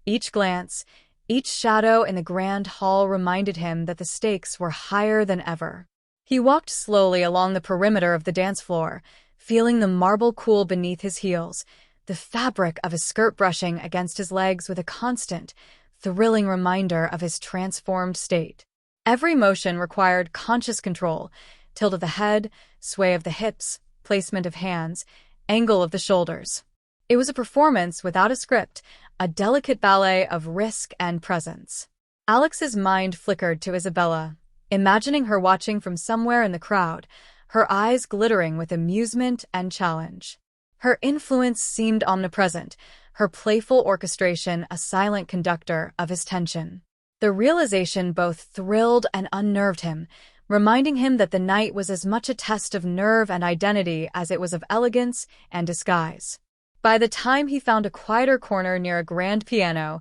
each glance, each shadow in the grand hall reminded him that the stakes were higher than ever. He walked slowly along the perimeter of the dance floor, feeling the marble cool beneath his heels, the fabric of his skirt brushing against his legs with a constant, thrilling reminder of his transformed state. Every motion required conscious control, tilt of the head, sway of the hips, placement of hands, angle of the shoulders. It was a performance without a script, a delicate ballet of risk and presence. Alex's mind flickered to Isabella, imagining her watching from somewhere in the crowd, her eyes glittering with amusement and challenge. Her influence seemed omnipresent, her playful orchestration a silent conductor of his tension. The realization both thrilled and unnerved him, reminding him that the night was as much a test of nerve and identity as it was of elegance and disguise. By the time he found a quieter corner near a grand piano,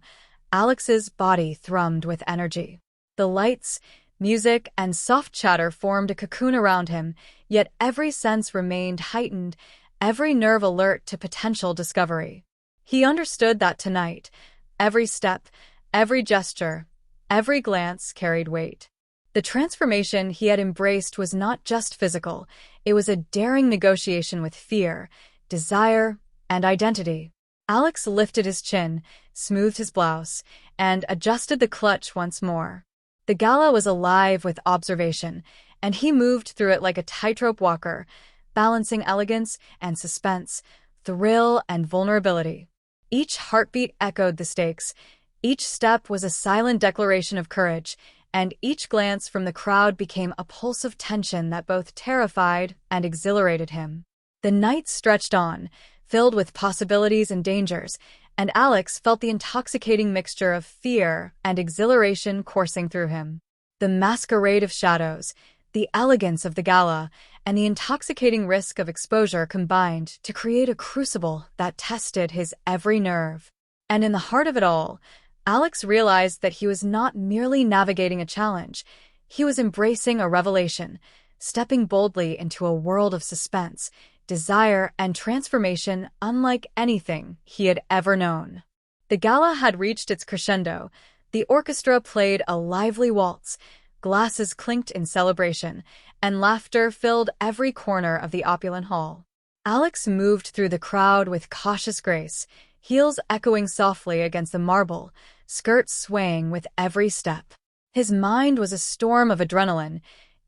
Alex's body thrummed with energy. The lights, music, and soft chatter formed a cocoon around him, yet every sense remained heightened, every nerve alert to potential discovery. He understood that tonight, every step, every gesture, every glance carried weight. The transformation he had embraced was not just physical, it was a daring negotiation with fear, desire, and identity. Alex lifted his chin, smoothed his blouse, and adjusted the clutch once more. The gala was alive with observation, and he moved through it like a tightrope walker, balancing elegance and suspense, thrill and vulnerability. Each heartbeat echoed the stakes, each step was a silent declaration of courage, and each glance from the crowd became a pulse of tension that both terrified and exhilarated him. The night stretched on, filled with possibilities and dangers, and Alex felt the intoxicating mixture of fear and exhilaration coursing through him. The masquerade of shadows, the elegance of the gala, and the intoxicating risk of exposure combined to create a crucible that tested his every nerve. And in the heart of it all, Alex realized that he was not merely navigating a challenge, he was embracing a revelation, stepping boldly into a world of suspense, desire, and transformation unlike anything he had ever known. The gala had reached its crescendo. The orchestra played a lively waltz, glasses clinked in celebration, and laughter filled every corner of the opulent hall. Alex moved through the crowd with cautious grace, heels echoing softly against the marble, skirts swaying with every step. His mind was a storm of adrenaline,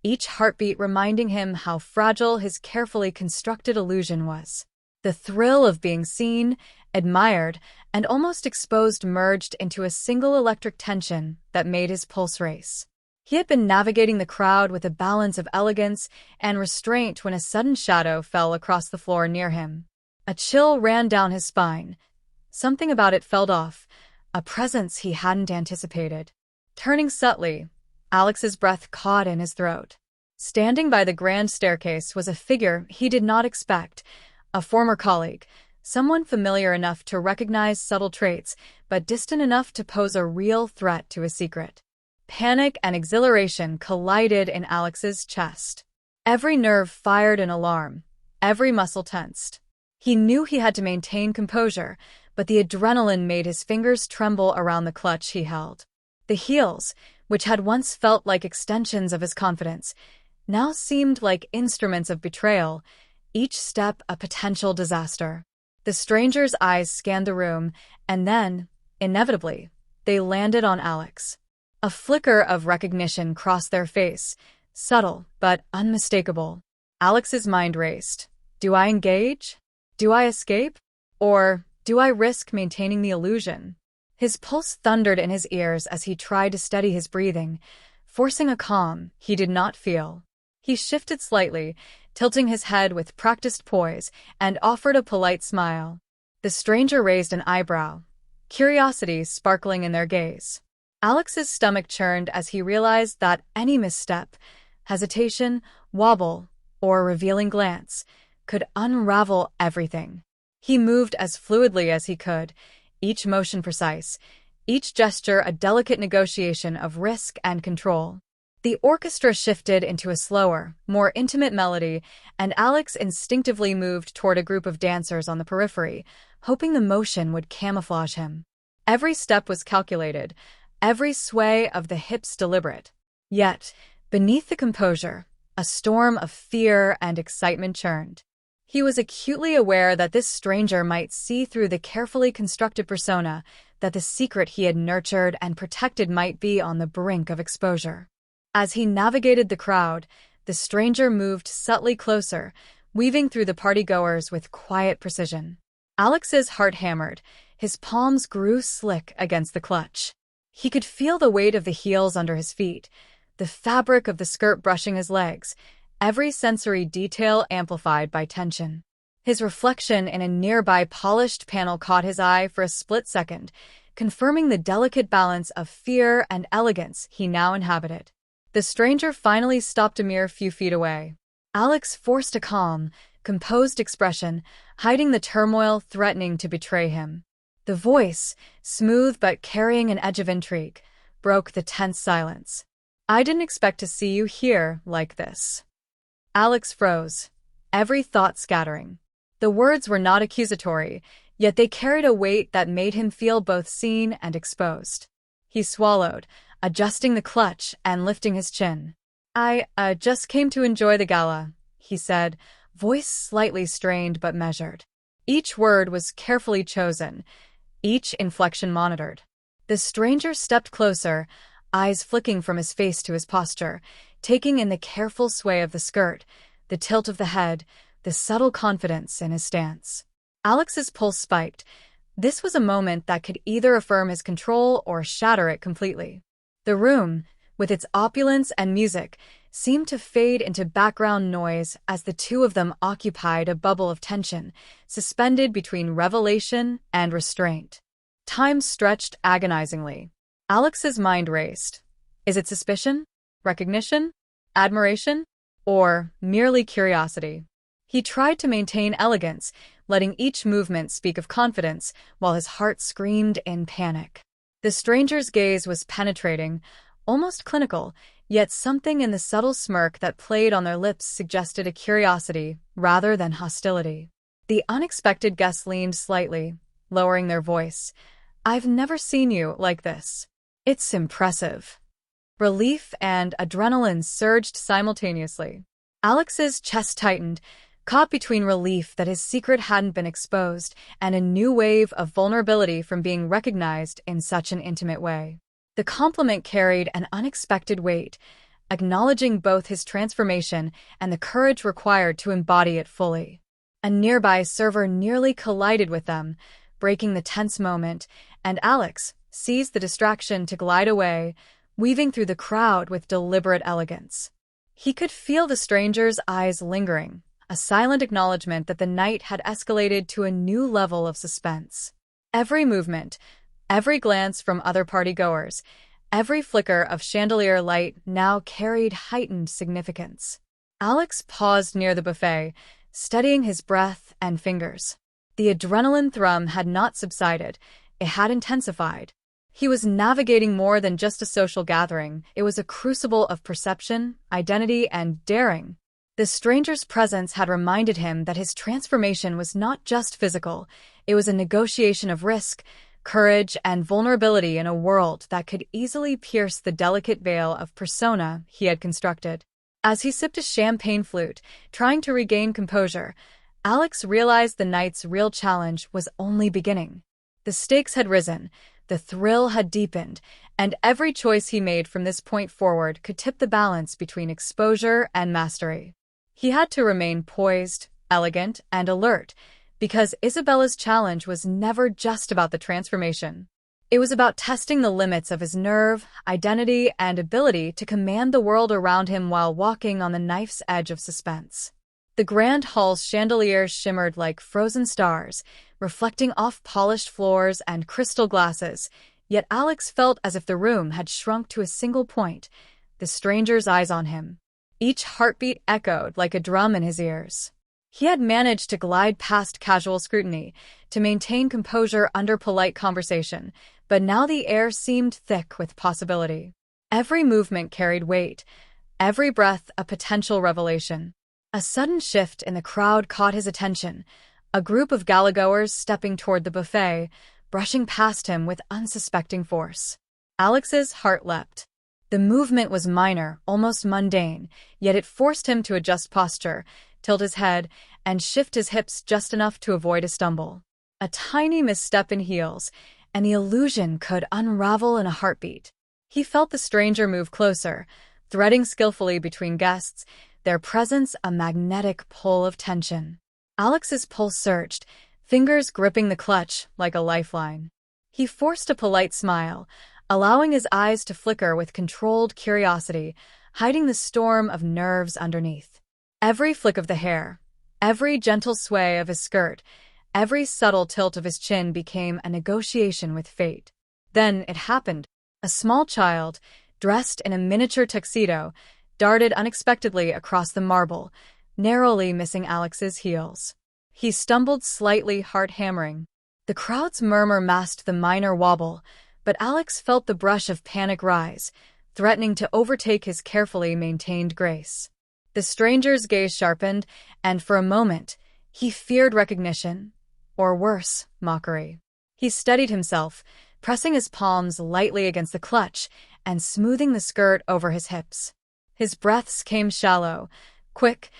each heartbeat reminding him how fragile his carefully constructed illusion was. The thrill of being seen admired, and almost exposed merged into a single electric tension that made his pulse race. He had been navigating the crowd with a balance of elegance and restraint when a sudden shadow fell across the floor near him. A chill ran down his spine. Something about it felt off, a presence he hadn't anticipated. Turning subtly, Alex's breath caught in his throat. Standing by the grand staircase was a figure he did not expect, a former colleague, someone familiar enough to recognize subtle traits, but distant enough to pose a real threat to his secret. Panic and exhilaration collided in Alex's chest. Every nerve fired an alarm, every muscle tensed. He knew he had to maintain composure, but the adrenaline made his fingers tremble around the clutch he held. The heels, which had once felt like extensions of his confidence, now seemed like instruments of betrayal, each step a potential disaster. The stranger's eyes scanned the room, and then, inevitably, they landed on Alex. A flicker of recognition crossed their face, subtle but unmistakable. Alex's mind raced. Do I engage? Do I escape? Or do I risk maintaining the illusion? His pulse thundered in his ears as he tried to steady his breathing, forcing a calm he did not feel. He shifted slightly, tilting his head with practiced poise, and offered a polite smile. The stranger raised an eyebrow, curiosity sparkling in their gaze. Alex's stomach churned as he realized that any misstep, hesitation, wobble, or revealing glance could unravel everything. He moved as fluidly as he could, each motion precise, each gesture a delicate negotiation of risk and control. The orchestra shifted into a slower, more intimate melody, and Alex instinctively moved toward a group of dancers on the periphery, hoping the motion would camouflage him. Every step was calculated, every sway of the hips deliberate. Yet, beneath the composure, a storm of fear and excitement churned. He was acutely aware that this stranger might see through the carefully constructed persona, that the secret he had nurtured and protected might be on the brink of exposure. As he navigated the crowd, the stranger moved subtly closer, weaving through the partygoers with quiet precision. Alex's heart hammered, his palms grew slick against the clutch. He could feel the weight of the heels under his feet, the fabric of the skirt brushing his legs, every sensory detail amplified by tension. His reflection in a nearby polished panel caught his eye for a split second, confirming the delicate balance of fear and elegance he now inhabited. The stranger finally stopped a mere few feet away. Alex forced a calm, composed expression, hiding the turmoil threatening to betray him. The voice, smooth but carrying an edge of intrigue, broke the tense silence. I didn't expect to see you here like this. Alex froze, every thought scattering. The words were not accusatory, yet they carried a weight that made him feel both seen and exposed. He swallowed, adjusting the clutch and lifting his chin. I just came to enjoy the gala, he said, voice slightly strained but measured. Each word was carefully chosen, each inflection monitored. The stranger stepped closer, eyes flicking from his face to his posture, taking in the careful sway of the skirt, the tilt of the head, the subtle confidence in his stance. Alex's pulse spiked. This was a moment that could either affirm his control or shatter it completely. The room, with its opulence and music, seemed to fade into background noise as the two of them occupied a bubble of tension, suspended between revelation and restraint. Time stretched agonizingly. Alex's mind raced. Is it suspicion? Recognition? Admiration? Or merely curiosity? He tried to maintain elegance, letting each movement speak of confidence, while his heart screamed in panic. The stranger's gaze was penetrating, almost clinical, yet something in the subtle smirk that played on their lips suggested a curiosity rather than hostility. The unexpected guest leaned slightly, lowering their voice. I've never seen you like this. It's impressive. Relief and adrenaline surged simultaneously. Alex's chest tightened, caught between relief that his secret hadn't been exposed and a new wave of vulnerability from being recognized in such an intimate way. The compliment carried an unexpected weight, acknowledging both his transformation and the courage required to embody it fully. A nearby server nearly collided with them, breaking the tense moment, and Alex seized the distraction to glide away, weaving through the crowd with deliberate elegance. He could feel the stranger's eyes lingering, a silent acknowledgement that the night had escalated to a new level of suspense. Every movement, every glance from other partygoers, every flicker of chandelier light now carried heightened significance. Alex paused near the buffet, steadying his breath and fingers. The adrenaline thrum had not subsided, it had intensified. He was navigating more than just a social gathering, it was a crucible of perception, identity, and daring. The stranger's presence had reminded him that his transformation was not just physical, it was a negotiation of risk, courage, and vulnerability in a world that could easily pierce the delicate veil of persona he had constructed. As he sipped a champagne flute, trying to regain composure, Alex realized the night's real challenge was only beginning. The stakes had risen, the thrill had deepened, and every choice he made from this point forward could tip the balance between exposure and mastery. He had to remain poised, elegant, and alert, because Isabella's challenge was never just about the transformation. It was about testing the limits of his nerve, identity, and ability to command the world around him while walking on the knife's edge of suspense. The grand hall's chandeliers shimmered like frozen stars, reflecting off polished floors and crystal glasses, yet Alex felt as if the room had shrunk to a single point, the stranger's eyes on him. Each heartbeat echoed like a drum in his ears. He had managed to glide past casual scrutiny, to maintain composure under polite conversation, but now the air seemed thick with possibility. Every movement carried weight, every breath a potential revelation. A sudden shift in the crowd caught his attention, a group of gala-goers stepping toward the buffet, brushing past him with unsuspecting force. Alex's heart leapt. The movement was minor, almost mundane, yet it forced him to adjust posture, tilt his head, and shift his hips just enough to avoid a stumble. A tiny misstep in heels, and the illusion could unravel in a heartbeat. He felt the stranger move closer, threading skillfully between guests, their presence a magnetic pull of tension. Alex's pulse surged, fingers gripping the clutch like a lifeline. He forced a polite smile, allowing his eyes to flicker with controlled curiosity, hiding the storm of nerves underneath. Every flick of the hair, every gentle sway of his skirt, every subtle tilt of his chin became a negotiation with fate. Then it happened. A small child, dressed in a miniature tuxedo, darted unexpectedly across the marble, narrowly missing Alex's heels. He stumbled slightly, heart hammering. The crowd's murmur masked the minor wobble, but Alex felt the brush of panic rise, threatening to overtake his carefully maintained grace. The stranger's gaze sharpened, and for a moment, he feared recognition, or worse, mockery. He steadied himself, pressing his palms lightly against the clutch and smoothing the skirt over his hips. His breaths came shallow, quick,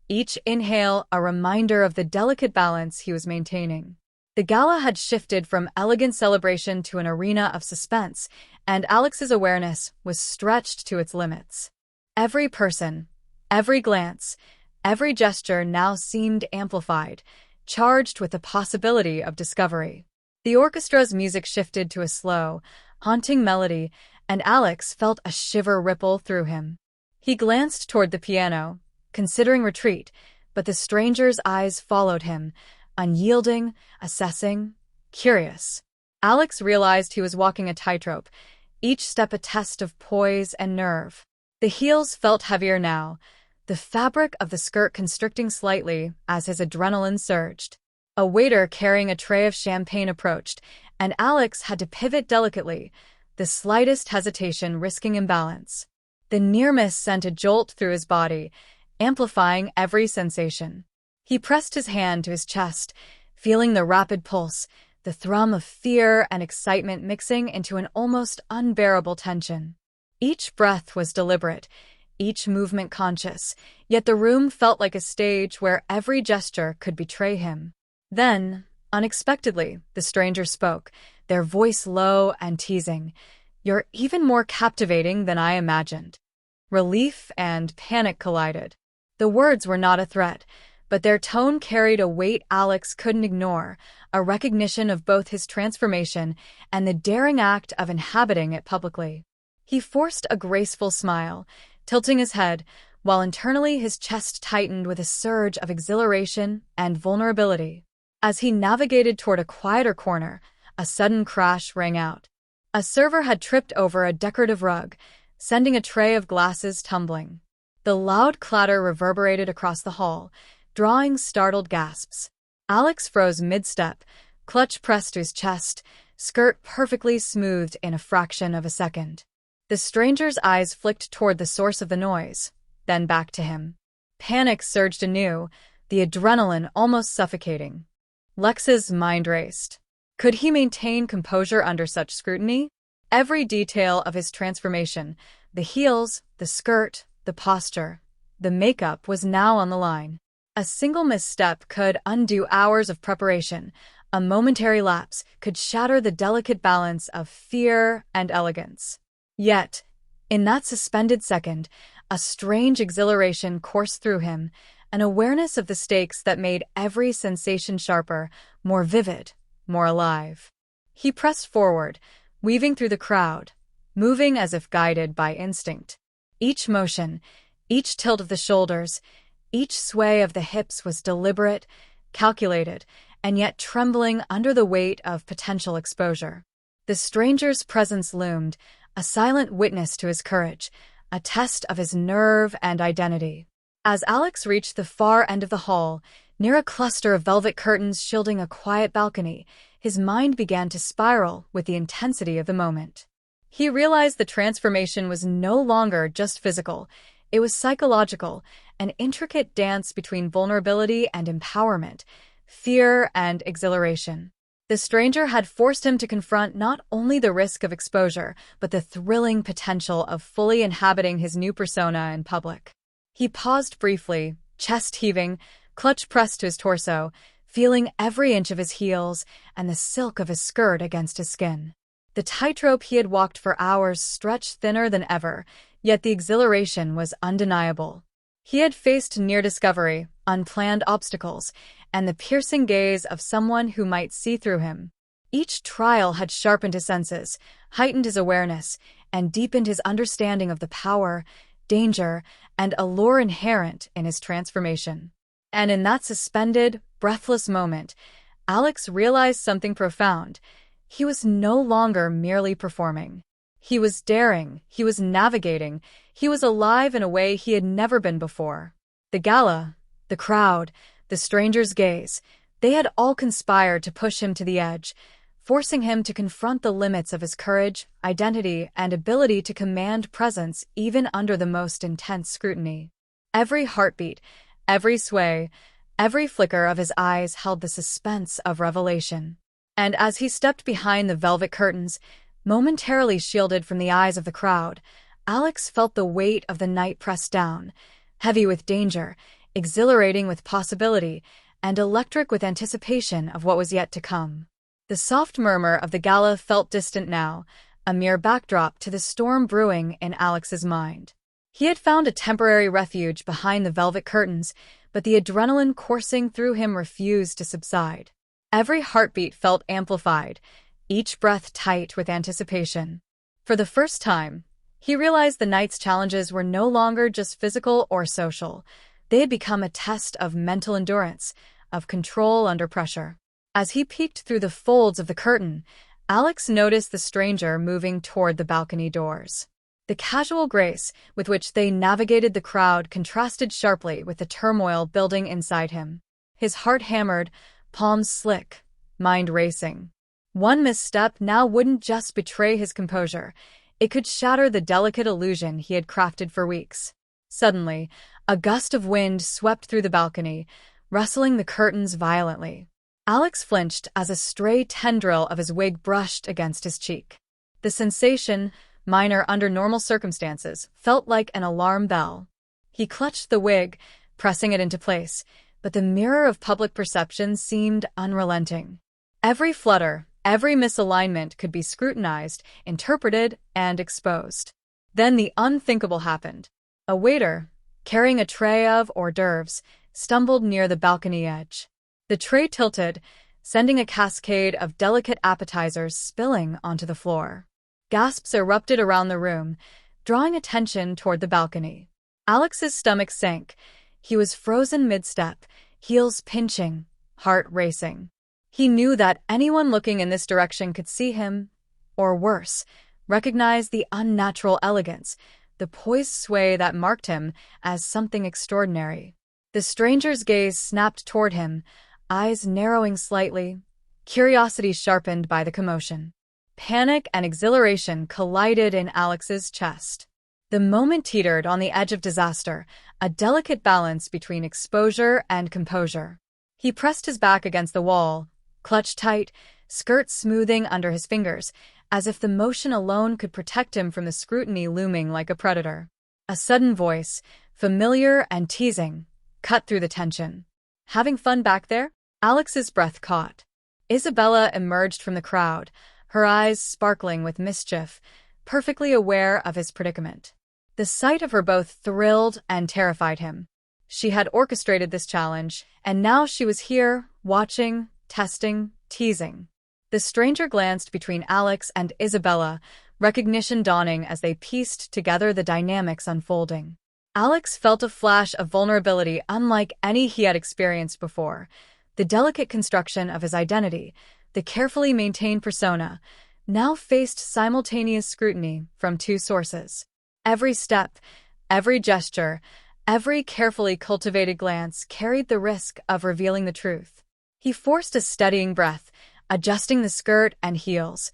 each inhale a reminder of the delicate balance he was maintaining. The gala had shifted from elegant celebration to an arena of suspense, and Alex's awareness was stretched to its limits. Every person, every glance, every gesture now seemed amplified, charged with the possibility of discovery. The orchestra's music shifted to a slow, haunting melody, and Alex felt a shiver ripple through him. He glanced toward the piano, considering retreat, but the stranger's eyes followed him, unyielding, assessing, curious. Alex realized he was walking a tightrope, each step a test of poise and nerve. The heels felt heavier now, the fabric of the skirt constricting slightly as his adrenaline surged. A waiter carrying a tray of champagne approached, and Alex had to pivot delicately, the slightest hesitation risking imbalance. The near miss sent a jolt through his body, amplifying every sensation. He pressed his hand to his chest, feeling the rapid pulse, the thrum of fear and excitement mixing into an almost unbearable tension. Each breath was deliberate, each movement conscious, yet the room felt like a stage where every gesture could betray him. Then, unexpectedly, the stranger spoke, their voice low and teasing. "You're even more captivating than I imagined." Relief and panic collided. The words were not a threat, but their tone carried a weight Alex couldn't ignore, a recognition of both his transformation and the daring act of inhabiting it publicly. He forced a graceful smile, tilting his head, while internally his chest tightened with a surge of exhilaration and vulnerability. As he navigated toward a quieter corner, a sudden crash rang out. A server had tripped over a decorative rug, sending a tray of glasses tumbling. The loud clatter reverberated across the hall, drawing startled gasps. Alex froze mid-step, clutch pressed to his chest, skirt perfectly smoothed in a fraction of a second. The stranger's eyes flicked toward the source of the noise, then back to him. Panic surged anew, the adrenaline almost suffocating. Lex's mind raced. Could he maintain composure under such scrutiny? Every detail of his transformation, the heels, the skirt, the posture, the makeup was now on the line. A single misstep could undo hours of preparation. A momentary lapse could shatter the delicate balance of fear and elegance. Yet, in that suspended second, a strange exhilaration coursed through him, an awareness of the stakes that made every sensation sharper, more vivid, more alive. He pressed forward, weaving through the crowd, moving as if guided by instinct. Each motion, each tilt of the shoulders, each sway of the hips was deliberate, calculated, and yet trembling under the weight of potential exposure. The stranger's presence loomed, a silent witness to his courage, a test of his nerve and identity. As Alex reached the far end of the hall, near a cluster of velvet curtains shielding a quiet balcony, his mind began to spiral with the intensity of the moment. He realized the transformation was no longer just physical, it was psychological, an intricate dance between vulnerability and empowerment, fear and exhilaration. The stranger had forced him to confront not only the risk of exposure, but the thrilling potential of fully inhabiting his new persona in public. He paused briefly, chest heaving, clutch pressed to his torso, feeling every inch of his heels and the silk of his skirt against his skin. The tightrope he had walked for hours stretched thinner than ever, yet the exhilaration was undeniable. He had faced near discovery, unplanned obstacles, and the piercing gaze of someone who might see through him. Each trial had sharpened his senses, heightened his awareness, and deepened his understanding of the power, danger, and allure inherent in his transformation. And in that suspended, breathless moment, Alex realized something profound. He was no longer merely performing. He was daring, he was navigating, he was alive in a way he had never been before. The gala, the crowd, the stranger's gaze, they had all conspired to push him to the edge, forcing him to confront the limits of his courage, identity, and ability to command presence even under the most intense scrutiny. Every heartbeat, every sway, every flicker of his eyes held the suspense of revelation. And as he stepped behind the velvet curtains, momentarily shielded from the eyes of the crowd, Alex felt the weight of the night press down, heavy with danger, exhilarating with possibility, and electric with anticipation of what was yet to come. The soft murmur of the gala felt distant now, a mere backdrop to the storm brewing in Alex's mind. He had found a temporary refuge behind the velvet curtains, but the adrenaline coursing through him refused to subside. Every heartbeat felt amplified, each breath tight with anticipation. For the first time, he realized the night's challenges were no longer just physical or social. They had become a test of mental endurance, of control under pressure. As he peeked through the folds of the curtain, Alex noticed the stranger moving toward the balcony doors. The casual grace with which they navigated the crowd contrasted sharply with the turmoil building inside him. His heart hammered, palms slick, mind racing. One misstep now wouldn't just betray his composure, it could shatter the delicate illusion he had crafted for weeks. Suddenly, a gust of wind swept through the balcony, rustling the curtains violently. Alex flinched as a stray tendril of his wig brushed against his cheek. The sensation, minor under normal circumstances, felt like an alarm bell. He clutched the wig, pressing it into place, but the mirror of public perception seemed unrelenting. Every flutter, every misalignment could be scrutinized, interpreted, and exposed. Then the unthinkable happened. A waiter, carrying a tray of hors d'oeuvres, stumbled near the balcony edge. The tray tilted, sending a cascade of delicate appetizers spilling onto the floor. Gasps erupted around the room, drawing attention toward the balcony. Alex's stomach sank. He was frozen mid-step, heels pinching, heart racing. He knew that anyone looking in this direction could see him, or worse, recognize the unnatural elegance, the poised sway that marked him as something extraordinary. The stranger's gaze snapped toward him, eyes narrowing slightly, curiosity sharpened by the commotion. Panic and exhilaration collided in Alex's chest. The moment teetered on the edge of disaster, a delicate balance between exposure and composure. He pressed his back against the wall, clutched tight, skirt smoothing under his fingers, as if the motion alone could protect him from the scrutiny looming like a predator. A sudden voice, familiar and teasing, cut through the tension. "Having fun back there?" Alex's breath caught. Isabella emerged from the crowd, her eyes sparkling with mischief, perfectly aware of his predicament. The sight of her both thrilled and terrified him. She had orchestrated this challenge, and now she was here, watching, testing, teasing. The stranger glanced between Alex and Isabella, recognition dawning as they pieced together the dynamics unfolding. Alex felt a flash of vulnerability unlike any he had experienced before. The delicate construction of his identity, the carefully maintained persona, now faced simultaneous scrutiny from two sources. Every step, every gesture, every carefully cultivated glance carried the risk of revealing the truth. He forced a steadying breath, adjusting the skirt and heels,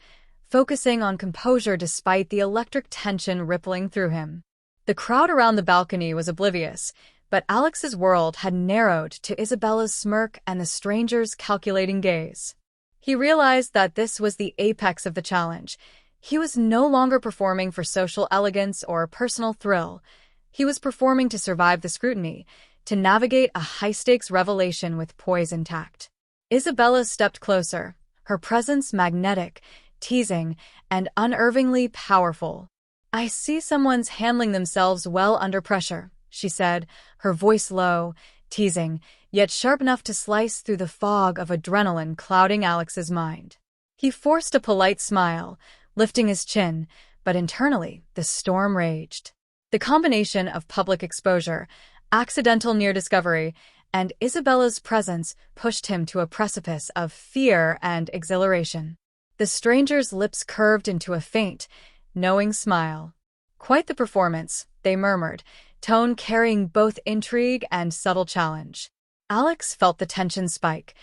focusing on composure despite the electric tension rippling through him. The crowd around the balcony was oblivious, but Alex's world had narrowed to Isabella's smirk and the stranger's calculating gaze. He realized that this was the apex of the challenge. He was no longer performing for social elegance or personal thrill. He was performing to survive the scrutiny, to navigate a high-stakes revelation with poise intact. Isabella stepped closer, her presence magnetic, teasing, and unnervingly powerful. "I see someone's handling themselves well under pressure," she said, her voice low, teasing, yet sharp enough to slice through the fog of adrenaline clouding Alex's mind. He forced a polite smile, lifting his chin, but internally the storm raged. The combination of public exposure, accidental near-discovery, and Isabella's presence pushed him to a precipice of fear and exhilaration. The stranger's lips curved into a faint, knowing smile. "Quite the performance," they murmured, tone carrying both intrigue and subtle challenge. Alex felt the tension spike.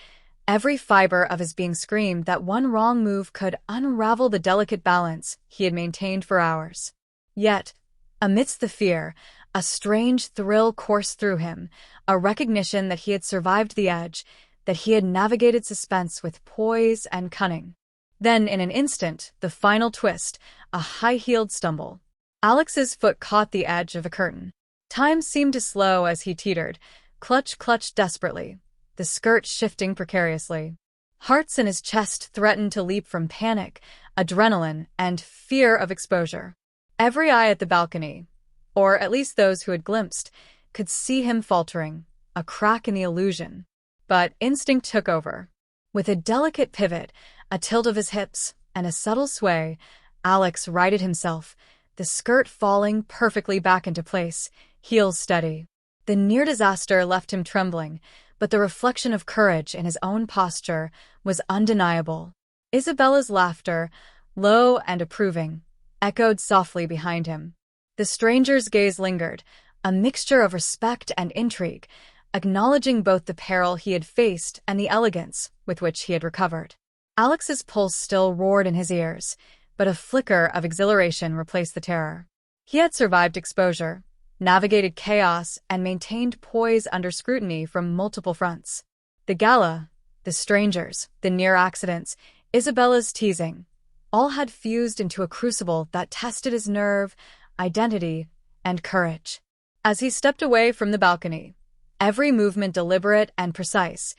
Every fiber of his being screamed that one wrong move could unravel the delicate balance he had maintained for hours. Yet, amidst the fear, a strange thrill coursed through him, a recognition that he had survived the edge, that he had navigated suspense with poise and cunning. Then, in an instant, the final twist, a high-heeled stumble. Alex's foot caught the edge of a curtain. Time seemed to slow as he teetered, clutched desperately, the skirt shifting precariously. Hearts in his chest threatened to leap from panic, adrenaline, and fear of exposure. Every eye at the balcony, or at least those who had glimpsed, could see him faltering, a crack in the illusion. But instinct took over. With a delicate pivot, a tilt of his hips, and a subtle sway, Alex righted himself, the skirt falling perfectly back into place, heels steady. The near disaster left him trembling, but the reflection of courage in his own posture was undeniable. Isabella's laughter, low and approving, echoed softly behind him. The stranger's gaze lingered, a mixture of respect and intrigue, acknowledging both the peril he had faced and the elegance with which he had recovered. Alex's pulse still roared in his ears, but a flicker of exhilaration replaced the terror. He had survived exposure, navigated chaos, and maintained poise under scrutiny from multiple fronts. The gala, the strangers, the near accidents, Isabella's teasing, all had fused into a crucible that tested his nerve, identity, and courage. As he stepped away from the balcony, every movement deliberate and precise,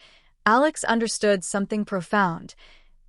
Alex understood something profound.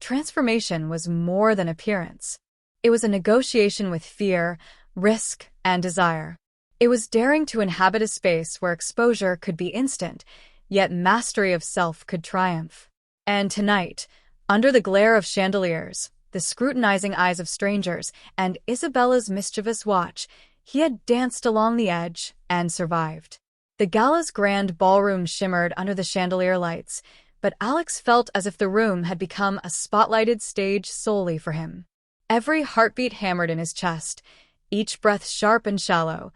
Transformation was more than appearance. It was a negotiation with fear, risk, and desire. It was daring to inhabit a space where exposure could be instant, yet mastery of self could triumph. And tonight, under the glare of chandeliers, the scrutinizing eyes of strangers, and Isabella's mischievous watch, he had danced along the edge and survived. The gala's grand ballroom shimmered under the chandelier lights, but Alex felt as if the room had become a spotlighted stage solely for him. Every heartbeat hammered in his chest, each breath sharp and shallow,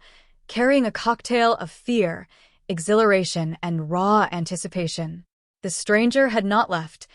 carrying a cocktail of fear, exhilaration, and raw anticipation. The stranger had not left.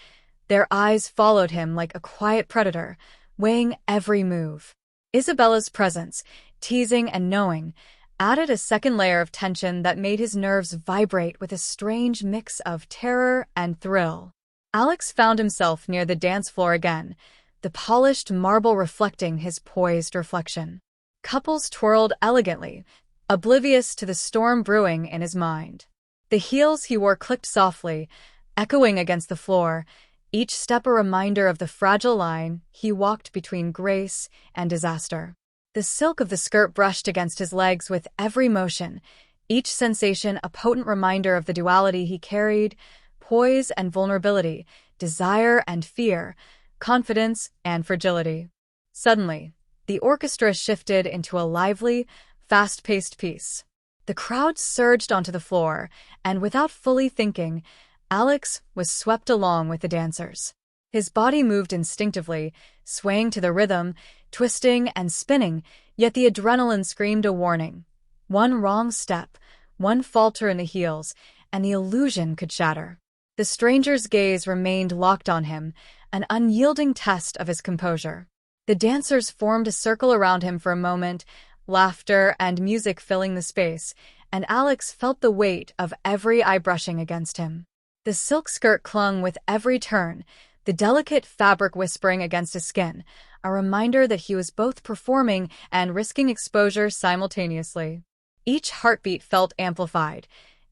Their eyes followed him like a quiet predator, weighing every move. Isabella's presence, teasing and knowing, added a second layer of tension that made his nerves vibrate with a strange mix of terror and thrill. Alex found himself near the dance floor again, the polished marble reflecting his poised reflection. Couples twirled elegantly, oblivious to the storm brewing in his mind. The heels he wore clicked softly, echoing against the floor, each step a reminder of the fragile line he walked between grace and disaster. The silk of the skirt brushed against his legs with every motion, each sensation a potent reminder of the duality he carried: poise and vulnerability, desire and fear, confidence and fragility. Suddenly, the orchestra shifted into a lively, fast-paced piece. The crowd surged onto the floor, and without fully thinking, Alex was swept along with the dancers. His body moved instinctively, swaying to the rhythm, twisting and spinning, yet the adrenaline screamed a warning. One wrong step, one falter in the heels, and the illusion could shatter. The stranger's gaze remained locked on him, an unyielding test of his composure. The dancers formed a circle around him for a moment, laughter and music filling the space, and Alex felt the weight of every eye brushing against him. The silk skirt clung with every turn, the delicate fabric whispering against his skin, a reminder that he was both performing and risking exposure simultaneously. Each heartbeat felt amplified,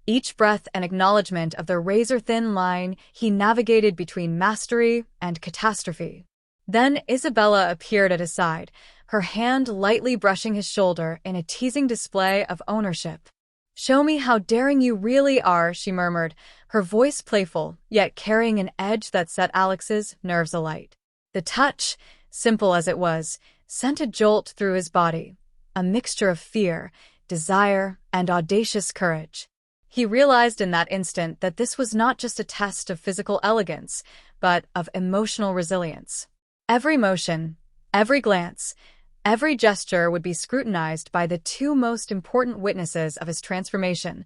each breath an acknowledgement of the razor-thin line he navigated between mastery and catastrophe. Then Isabella appeared at his side, her hand lightly brushing his shoulder in a teasing display of ownership. "Show me how daring you really are," she murmured, her voice playful, yet carrying an edge that set Alex's nerves alight. The touch, simple as it was, sent a jolt through his body, a mixture of fear, desire, and audacious courage. He realized in that instant that this was not just a test of physical elegance, but of emotional resilience. Every motion, every glance, every gesture would be scrutinized by the two most important witnesses of his transformation,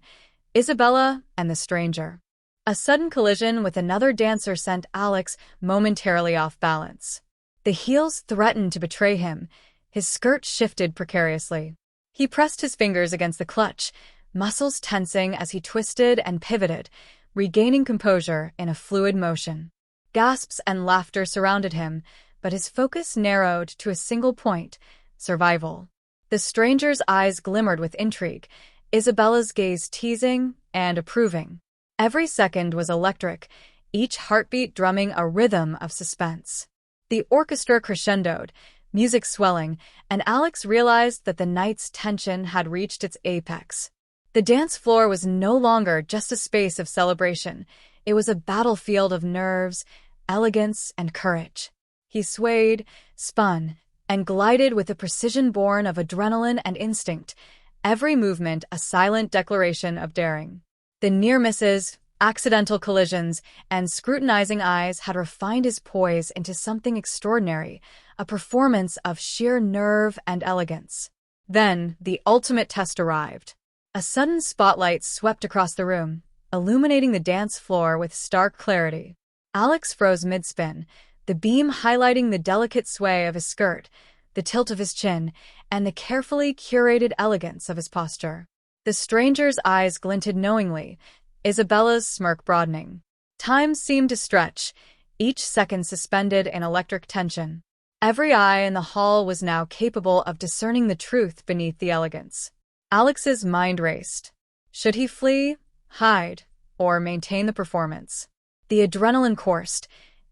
Isabella and the stranger. A sudden collision with another dancer sent Alex momentarily off balance. The heels threatened to betray him. His skirt shifted precariously. He pressed his fingers against the clutch, muscles tensing as he twisted and pivoted, regaining composure in a fluid motion. Gasps and laughter surrounded him, but his focus narrowed to a single point: survival. The stranger's eyes glimmered with intrigue, Isabella's gaze teasing and approving. Every second was electric, each heartbeat drumming a rhythm of suspense. The orchestra crescendoed, music swelling, and Alex realized that the night's tension had reached its apex. The dance floor was no longer just a space of celebration. It was a battlefield of nerves, elegance, and courage. He swayed, spun, and glided with a precision born of adrenaline and instinct, every movement a silent declaration of daring. The near misses, accidental collisions, and scrutinizing eyes had refined his poise into something extraordinary, a performance of sheer nerve and elegance. Then, the ultimate test arrived. A sudden spotlight swept across the room, illuminating the dance floor with stark clarity. Alex froze mid-spin, the beam highlighting the delicate sway of his skirt, the tilt of his chin, and the carefully curated elegance of his posture. The stranger's eyes glinted knowingly, Isabella's smirk broadening. Time seemed to stretch, each second suspended in electric tension. Every eye in the hall was now capable of discerning the truth beneath the elegance. Alex's mind raced. Should he flee, hide, or maintain the performance? The adrenaline coursed,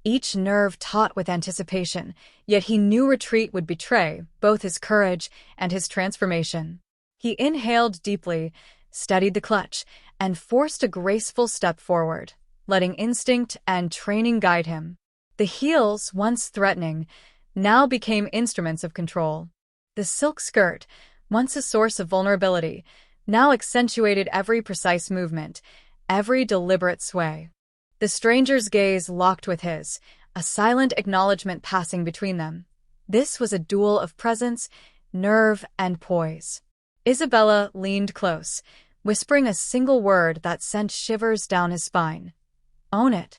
each nerve taut with anticipation, yet he knew retreat would betray both his courage and his transformation. He inhaled deeply, steadied the clutch, and forced a graceful step forward, letting instinct and training guide him. The heels, once threatening, now became instruments of control. The silk skirt, once a source of vulnerability, now accentuated every precise movement, every deliberate sway. The stranger's gaze locked with his, a silent acknowledgement passing between them. This was a duel of presence, nerve, and poise. Isabella leaned close, whispering a single word that sent shivers down his spine. Own it.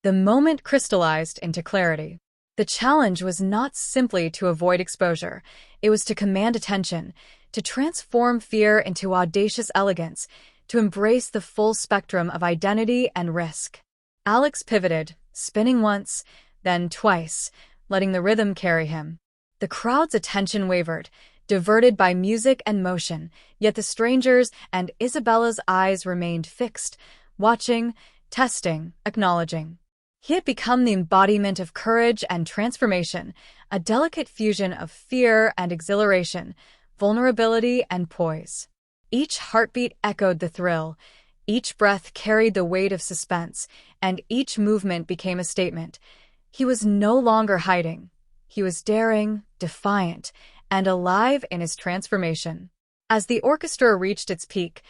The moment crystallized into clarity. The challenge was not simply to avoid exposure, it was to command attention, to transform fear into audacious elegance, to embrace the full spectrum of identity and risk. Alex pivoted, spinning once, then twice, letting the rhythm carry him. The crowd's attention wavered, diverted by music and motion, yet the stranger's and Isabella's eyes remained fixed, watching, testing, acknowledging. He had become the embodiment of courage and transformation, a delicate fusion of fear and exhilaration, vulnerability and poise. Each heartbeat echoed the thrill, each breath carried the weight of suspense, and each movement became a statement. He was no longer hiding. He was daring, defiant, and alive in his transformation. As the orchestra reached its peak,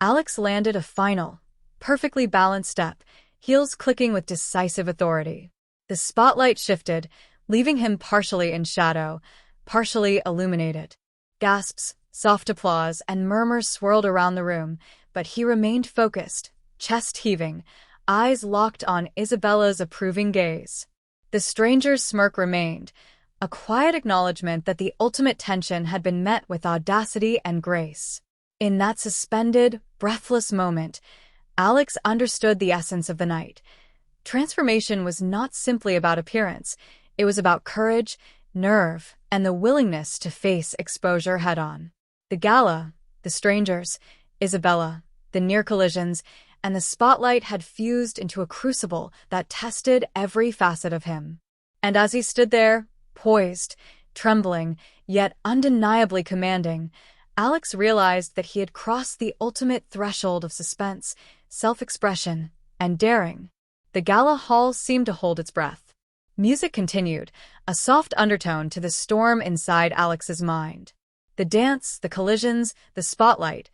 Alex landed a final, perfectly balanced step, heels clicking with decisive authority. The spotlight shifted, leaving him partially in shadow, partially illuminated. Gasps, soft applause, and murmurs swirled around the room, but he remained focused, chest heaving, eyes locked on Isabella's approving gaze. The stranger's smirk remained, a quiet acknowledgement that the ultimate tension had been met with audacity and grace. In that suspended, breathless moment, Alex understood the essence of the night. Transformation was not simply about appearance, it was about courage, nerve, and the willingness to face exposure head-on. The gala, the strangers, Isabella, the near collisions, and the spotlight had fused into a crucible that tested every facet of him. And as he stood there, poised, trembling, yet undeniably commanding, Alex realized that he had crossed the ultimate threshold of suspense, self-expression, and daring. The gala hall seemed to hold its breath. Music continued, a soft undertone to the storm inside Alex's mind. The dance, the collisions, the spotlight,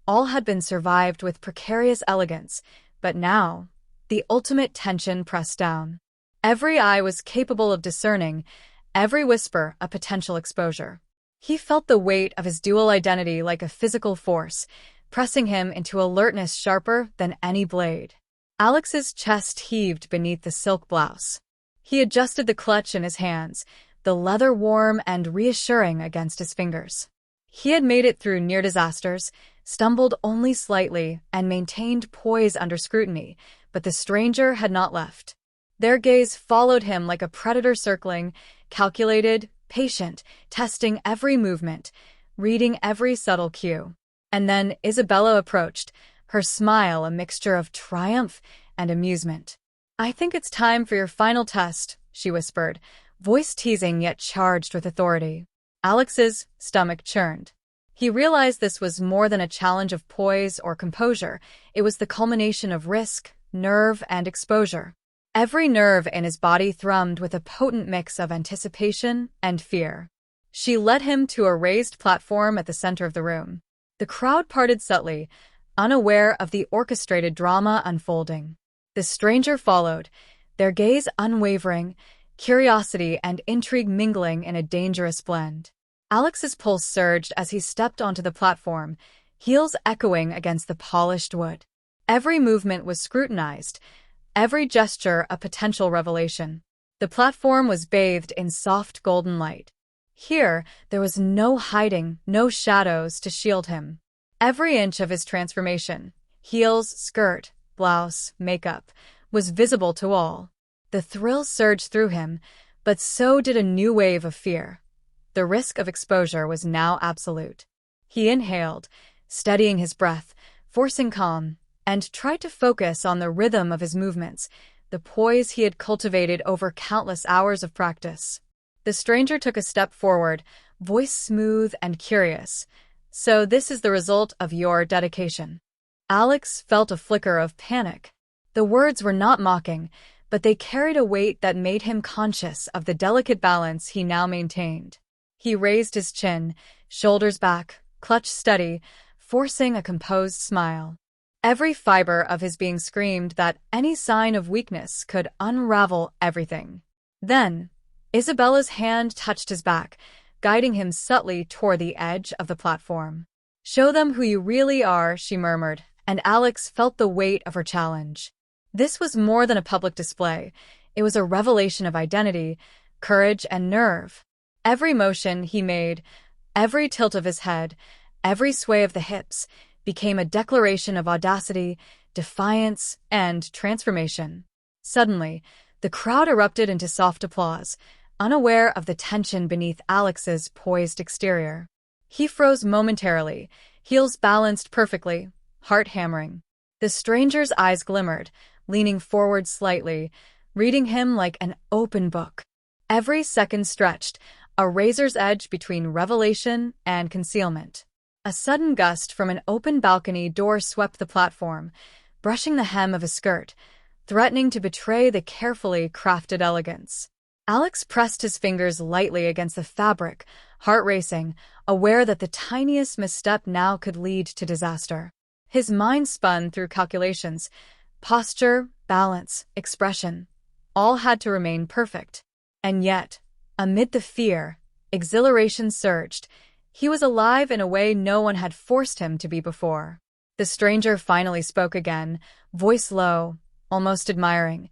all had been survived with precarious elegance, but now, the ultimate tension pressed down. Every eye was capable of discerning, every whisper a potential exposure. He felt the weight of his dual identity like a physical force, pressing him into alertness sharper than any blade. Alex's chest heaved beneath the silk blouse. He adjusted the clutch in his hands, the leather warm and reassuring against his fingers. He had made it through near disasters, stumbled only slightly, and maintained poise under scrutiny, but the stranger had not left. Their gaze followed him like a predator circling, calculated, patient, testing every movement, reading every subtle cue. And then Isabella approached, her smile a mixture of triumph and amusement. "I think it's time for your final test," she whispered, voice teasing yet charged with authority. Alex's stomach churned. He realized this was more than a challenge of poise or composure. It was the culmination of risk, nerve, and exposure. Every nerve in his body thrummed with a potent mix of anticipation and fear. She led him to a raised platform at the center of the room. The crowd parted subtly, unaware of the orchestrated drama unfolding. The stranger followed, their gaze unwavering, curiosity and intrigue mingling in a dangerous blend. Alex's pulse surged as he stepped onto the platform, heels echoing against the polished wood. Every movement was scrutinized, every gesture a potential revelation. The platform was bathed in soft golden light. Here, there was no hiding, no shadows to shield him. Every inch of his transformation, heels, skirt, blouse, makeup, was visible to all. The thrill surged through him, but so did a new wave of fear. The risk of exposure was now absolute. He inhaled, steadying his breath, forcing calm, and tried to focus on the rhythm of his movements, the poise he had cultivated over countless hours of practice. The stranger took a step forward, voice smooth and curious. So this is the result of your dedication. Alex felt a flicker of panic. The words were not mocking, but they carried a weight that made him conscious of the delicate balance he now maintained. He raised his chin, shoulders back, clutch steady, forcing a composed smile. Every fiber of his being screamed that any sign of weakness could unravel everything. Then, Isabella's hand touched his back, guiding him subtly toward the edge of the platform. "Show them who you really are," she murmured, and Alex felt the weight of her challenge. This was more than a public display. It was a revelation of identity, courage, and nerve. Every motion he made, every tilt of his head, every sway of the hips, became a declaration of audacity, defiance, and transformation. Suddenly, the crowd erupted into soft applause, unaware of the tension beneath Alex's poised exterior. He froze momentarily, heels balanced perfectly, heart hammering. The stranger's eyes glimmered, leaning forward slightly, reading him like an open book. Every second stretched, a razor's edge between revelation and concealment. A sudden gust from an open balcony door swept the platform, brushing the hem of his skirt, threatening to betray the carefully crafted elegance. Alex pressed his fingers lightly against the fabric, heart racing, aware that the tiniest misstep now could lead to disaster. His mind spun through calculations. Posture, balance, expression, all had to remain perfect. And yet, amid the fear, exhilaration surged. He was alive in a way no one had forced him to be before. The stranger finally spoke again, voice low, almost admiring.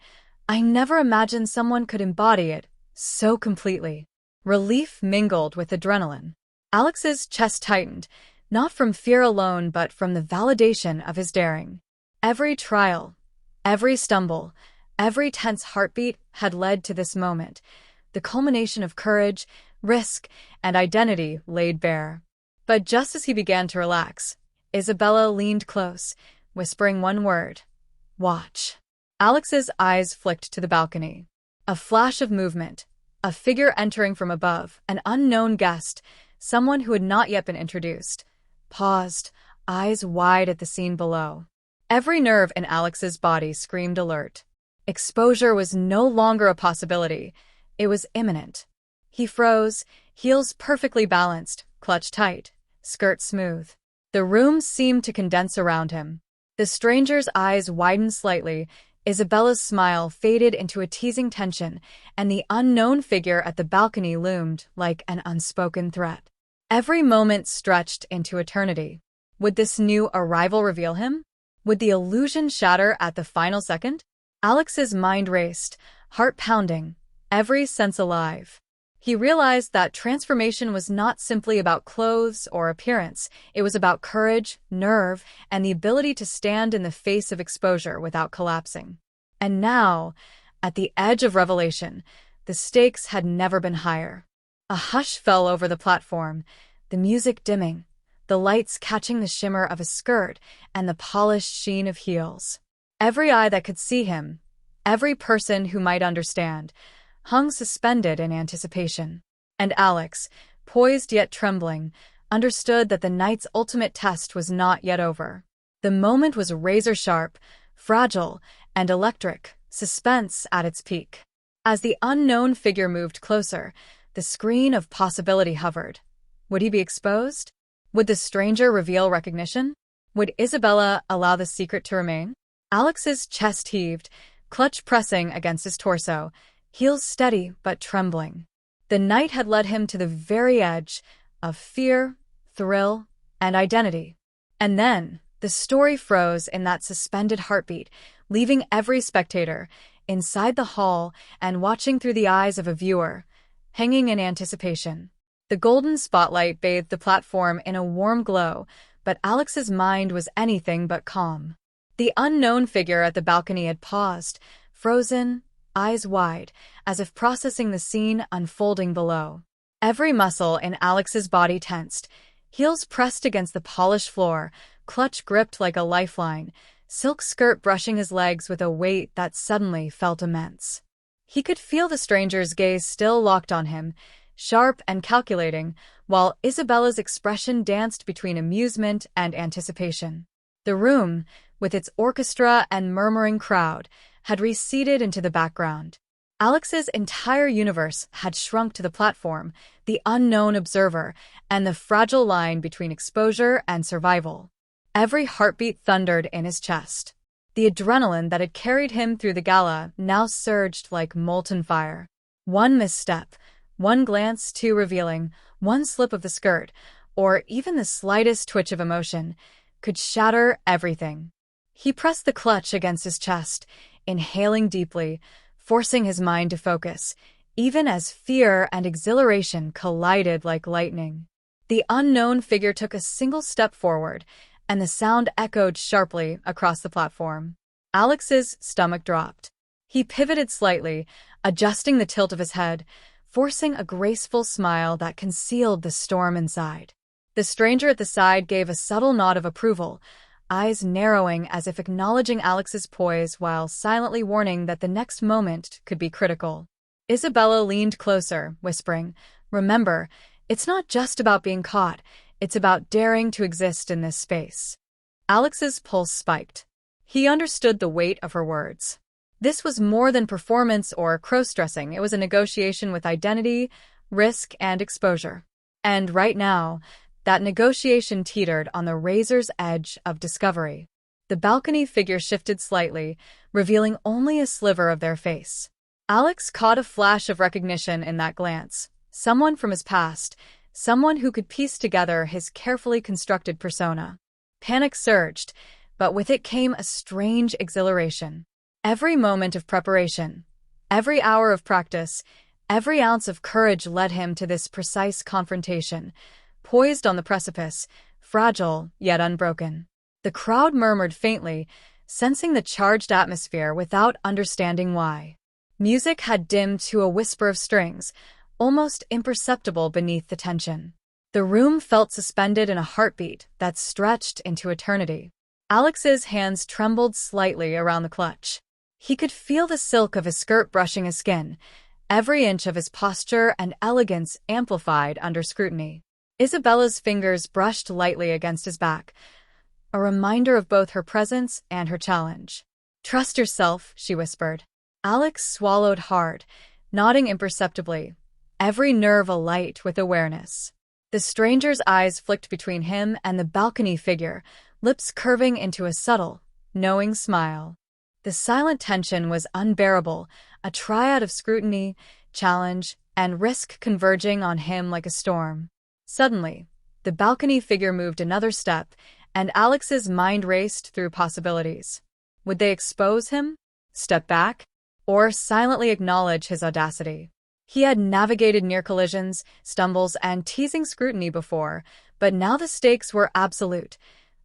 "I never imagined someone could embody it so completely." Relief mingled with adrenaline. Alex's chest tightened, not from fear alone but from the validation of his daring. Every trial, every stumble, every tense heartbeat had led to this moment, the culmination of courage, risk, and identity laid bare. But just as he began to relax, Isabella leaned close, whispering one word: "Watch." Alex's eyes flicked to the balcony. A flash of movement, a figure entering from above, an unknown guest, someone who had not yet been introduced, paused, eyes wide at the scene below. Every nerve in Alex's body screamed alert. Exposure was no longer a possibility. It was imminent. He froze, heels perfectly balanced, clutch tight, skirt smooth. The room seemed to condense around him. The stranger's eyes widened slightly, Isabella's smile faded into a teasing tension, and the unknown figure at the balcony loomed like an unspoken threat. Every moment stretched into eternity. Would this new arrival reveal him? Would the illusion shatter at the final second? Alex's mind raced, heart pounding, every sense alive. He realized that transformation was not simply about clothes or appearance. It was about courage, nerve, and the ability to stand in the face of exposure without collapsing. And now, at the edge of revelation, the stakes had never been higher. A hush fell over the platform, the music dimming, the lights catching the shimmer of his skirt and the polished sheen of heels. Every eye that could see him, every person who might understand, hung suspended in anticipation. And Alex, poised yet trembling, understood that the night's ultimate test was not yet over. The moment was razor-sharp, fragile, and electric, suspense at its peak. As the unknown figure moved closer, the screen of possibility hovered. Would he be exposed? Would the stranger reveal recognition? Would Isabella allow the secret to remain? Alex's chest heaved, clutch pressing against his torso, heels steady but trembling. The night had led him to the very edge of fear, thrill, and identity. And then, the story froze in that suspended heartbeat, leaving every spectator, inside the hall and watching through the eyes of a viewer, hanging in anticipation. The golden spotlight bathed the platform in a warm glow, but Alex's mind was anything but calm. The unknown figure at the balcony had paused, frozen, eyes wide, as if processing the scene unfolding below. Every muscle in Alex's body tensed, heels pressed against the polished floor, clutch gripped like a lifeline, silk skirt brushing his legs with a weight that suddenly felt immense. He could feel the stranger's gaze still locked on him, sharp and calculating, while Isabella's expression danced between amusement and anticipation. The room, with its orchestra and murmuring crowd, had receded into the background. Alex's entire universe had shrunk to the platform, the unknown observer, and the fragile line between exposure and survival. Every heartbeat thundered in his chest. The adrenaline that had carried him through the gala now surged like molten fire. One misstep, one glance too revealing, one slip of the skirt, or even the slightest twitch of emotion, could shatter everything. He pressed the clutch against his chest, inhaling deeply, forcing his mind to focus, even as fear and exhilaration collided like lightning. The unknown figure took a single step forward, and the sound echoed sharply across the platform. Alex's stomach dropped. He pivoted slightly, adjusting the tilt of his head, forcing a graceful smile that concealed the storm inside. The stranger at the side gave a subtle nod of approval, eyes narrowing as if acknowledging Alex's poise while silently warning that the next moment could be critical. Isabella leaned closer, whispering, "Remember, it's not just about being caught, it's about daring to exist in this space." Alex's pulse spiked. He understood the weight of her words. This was more than performance or crossdressing. It was a negotiation with identity, risk, and exposure. And right now, that negotiation teetered on the razor's edge of discovery. The balcony figure shifted slightly, revealing only a sliver of their face. Alex caught a flash of recognition in that glance. Someone from his past, someone who could piece together his carefully constructed persona. Panic surged, but with it came a strange exhilaration. Every moment of preparation, every hour of practice, every ounce of courage led him to this precise confrontation, poised on the precipice, fragile yet unbroken. The crowd murmured faintly, sensing the charged atmosphere without understanding why. Music had dimmed to a whisper of strings, almost imperceptible beneath the tension. The room felt suspended in a heartbeat that stretched into eternity. Alex's hands trembled slightly around the clutch. He could feel the silk of his skirt brushing his skin, every inch of his posture and elegance amplified under scrutiny. Isabella's fingers brushed lightly against his back, a reminder of both her presence and her challenge. "Trust yourself," she whispered. Alex swallowed hard, nodding imperceptibly, every nerve alight with awareness. The stranger's eyes flicked between him and the balcony figure, lips curving into a subtle, knowing smile. The silent tension was unbearable, a triad of scrutiny, challenge, and risk converging on him like a storm. Suddenly, the balcony figure moved another step, and Alex's mind raced through possibilities. Would they expose him, step back, or silently acknowledge his audacity? He had navigated near collisions, stumbles, and teasing scrutiny before, but now the stakes were absolute.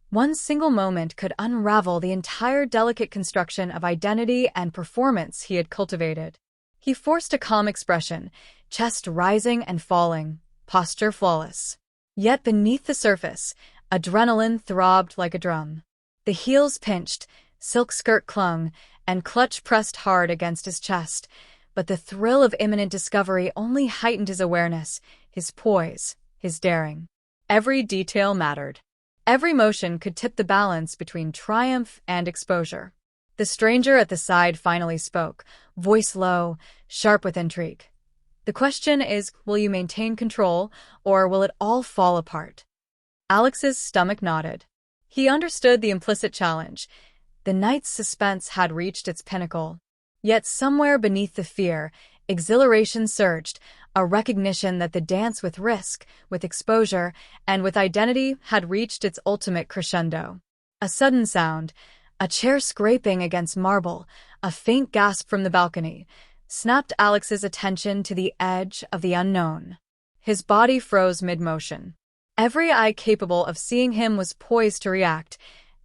One single moment could unravel the entire delicate construction of identity and performance he had cultivated. He forced a calm expression, chest rising and falling, posture flawless. Yet beneath the surface, adrenaline throbbed like a drum. The heels pinched, silk skirt clung, and clutch pressed hard against his chest, but the thrill of imminent discovery only heightened his awareness, his poise, his daring. Every detail mattered. Every motion could tip the balance between triumph and exposure. The stranger at the side finally spoke, voice low, sharp with intrigue. "The question is, will you maintain control, or will it all fall apart?" Alex's stomach nodded. He understood the implicit challenge. The night's suspense had reached its pinnacle. Yet somewhere beneath the fear, exhilaration surged, a recognition that the dance with risk, with exposure, and with identity had reached its ultimate crescendo. A sudden sound, a chair scraping against marble, a faint gasp from the balcony, snapped Alex's attention to the edge of the unknown. His body froze mid-motion. Every eye capable of seeing him was poised to react,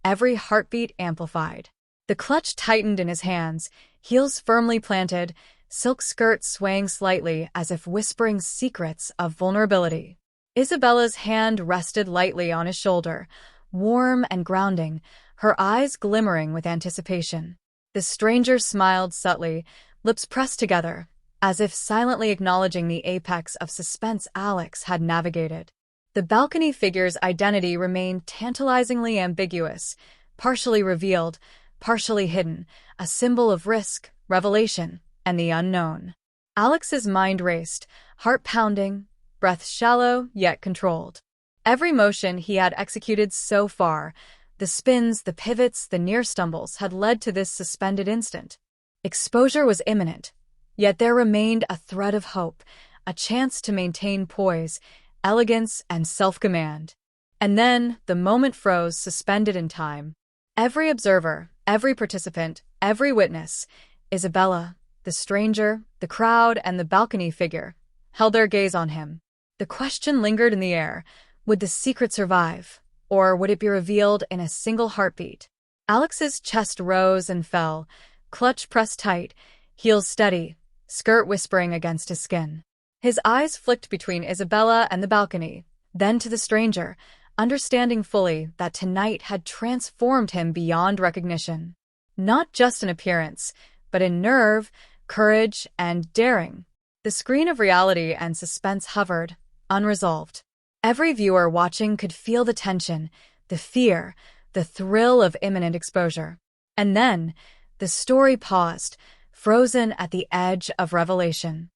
every heartbeat amplified. The clutch tightened in his hands, heels firmly planted, silk skirt swaying slightly as if whispering secrets of vulnerability. Isabella's hand rested lightly on his shoulder, warm and grounding, her eyes glimmering with anticipation. The stranger smiled subtly, lips pressed together, as if silently acknowledging the apex of suspense Alex had navigated. The balcony figure's identity remained tantalizingly ambiguous, partially revealed, partially hidden, a symbol of risk, revelation, and the unknown. Alex's mind raced, heart pounding, breath shallow yet controlled. Every motion he had executed so far, the spins, the pivots, the near stumbles, had led to this suspended instant. Exposure was imminent, yet there remained a thread of hope, a chance to maintain poise, elegance, and self-command. And then the moment froze, suspended in time. Every observer, every participant, every witness, Isabella, the stranger, the crowd, and the balcony figure, held their gaze on him. The question lingered in the air: would the secret survive, or would it be revealed in a single heartbeat? Alex's chest rose and fell, clutch pressed tight, heels steady, skirt whispering against his skin. His eyes flicked between Isabella and the balcony, then to the stranger, understanding fully that tonight had transformed him beyond recognition. Not just in appearance, but in nerve, courage, and daring. The screen of reality and suspense hovered, unresolved. Every viewer watching could feel the tension, the fear, the thrill of imminent exposure. And then, the story paused, frozen at the edge of revelation.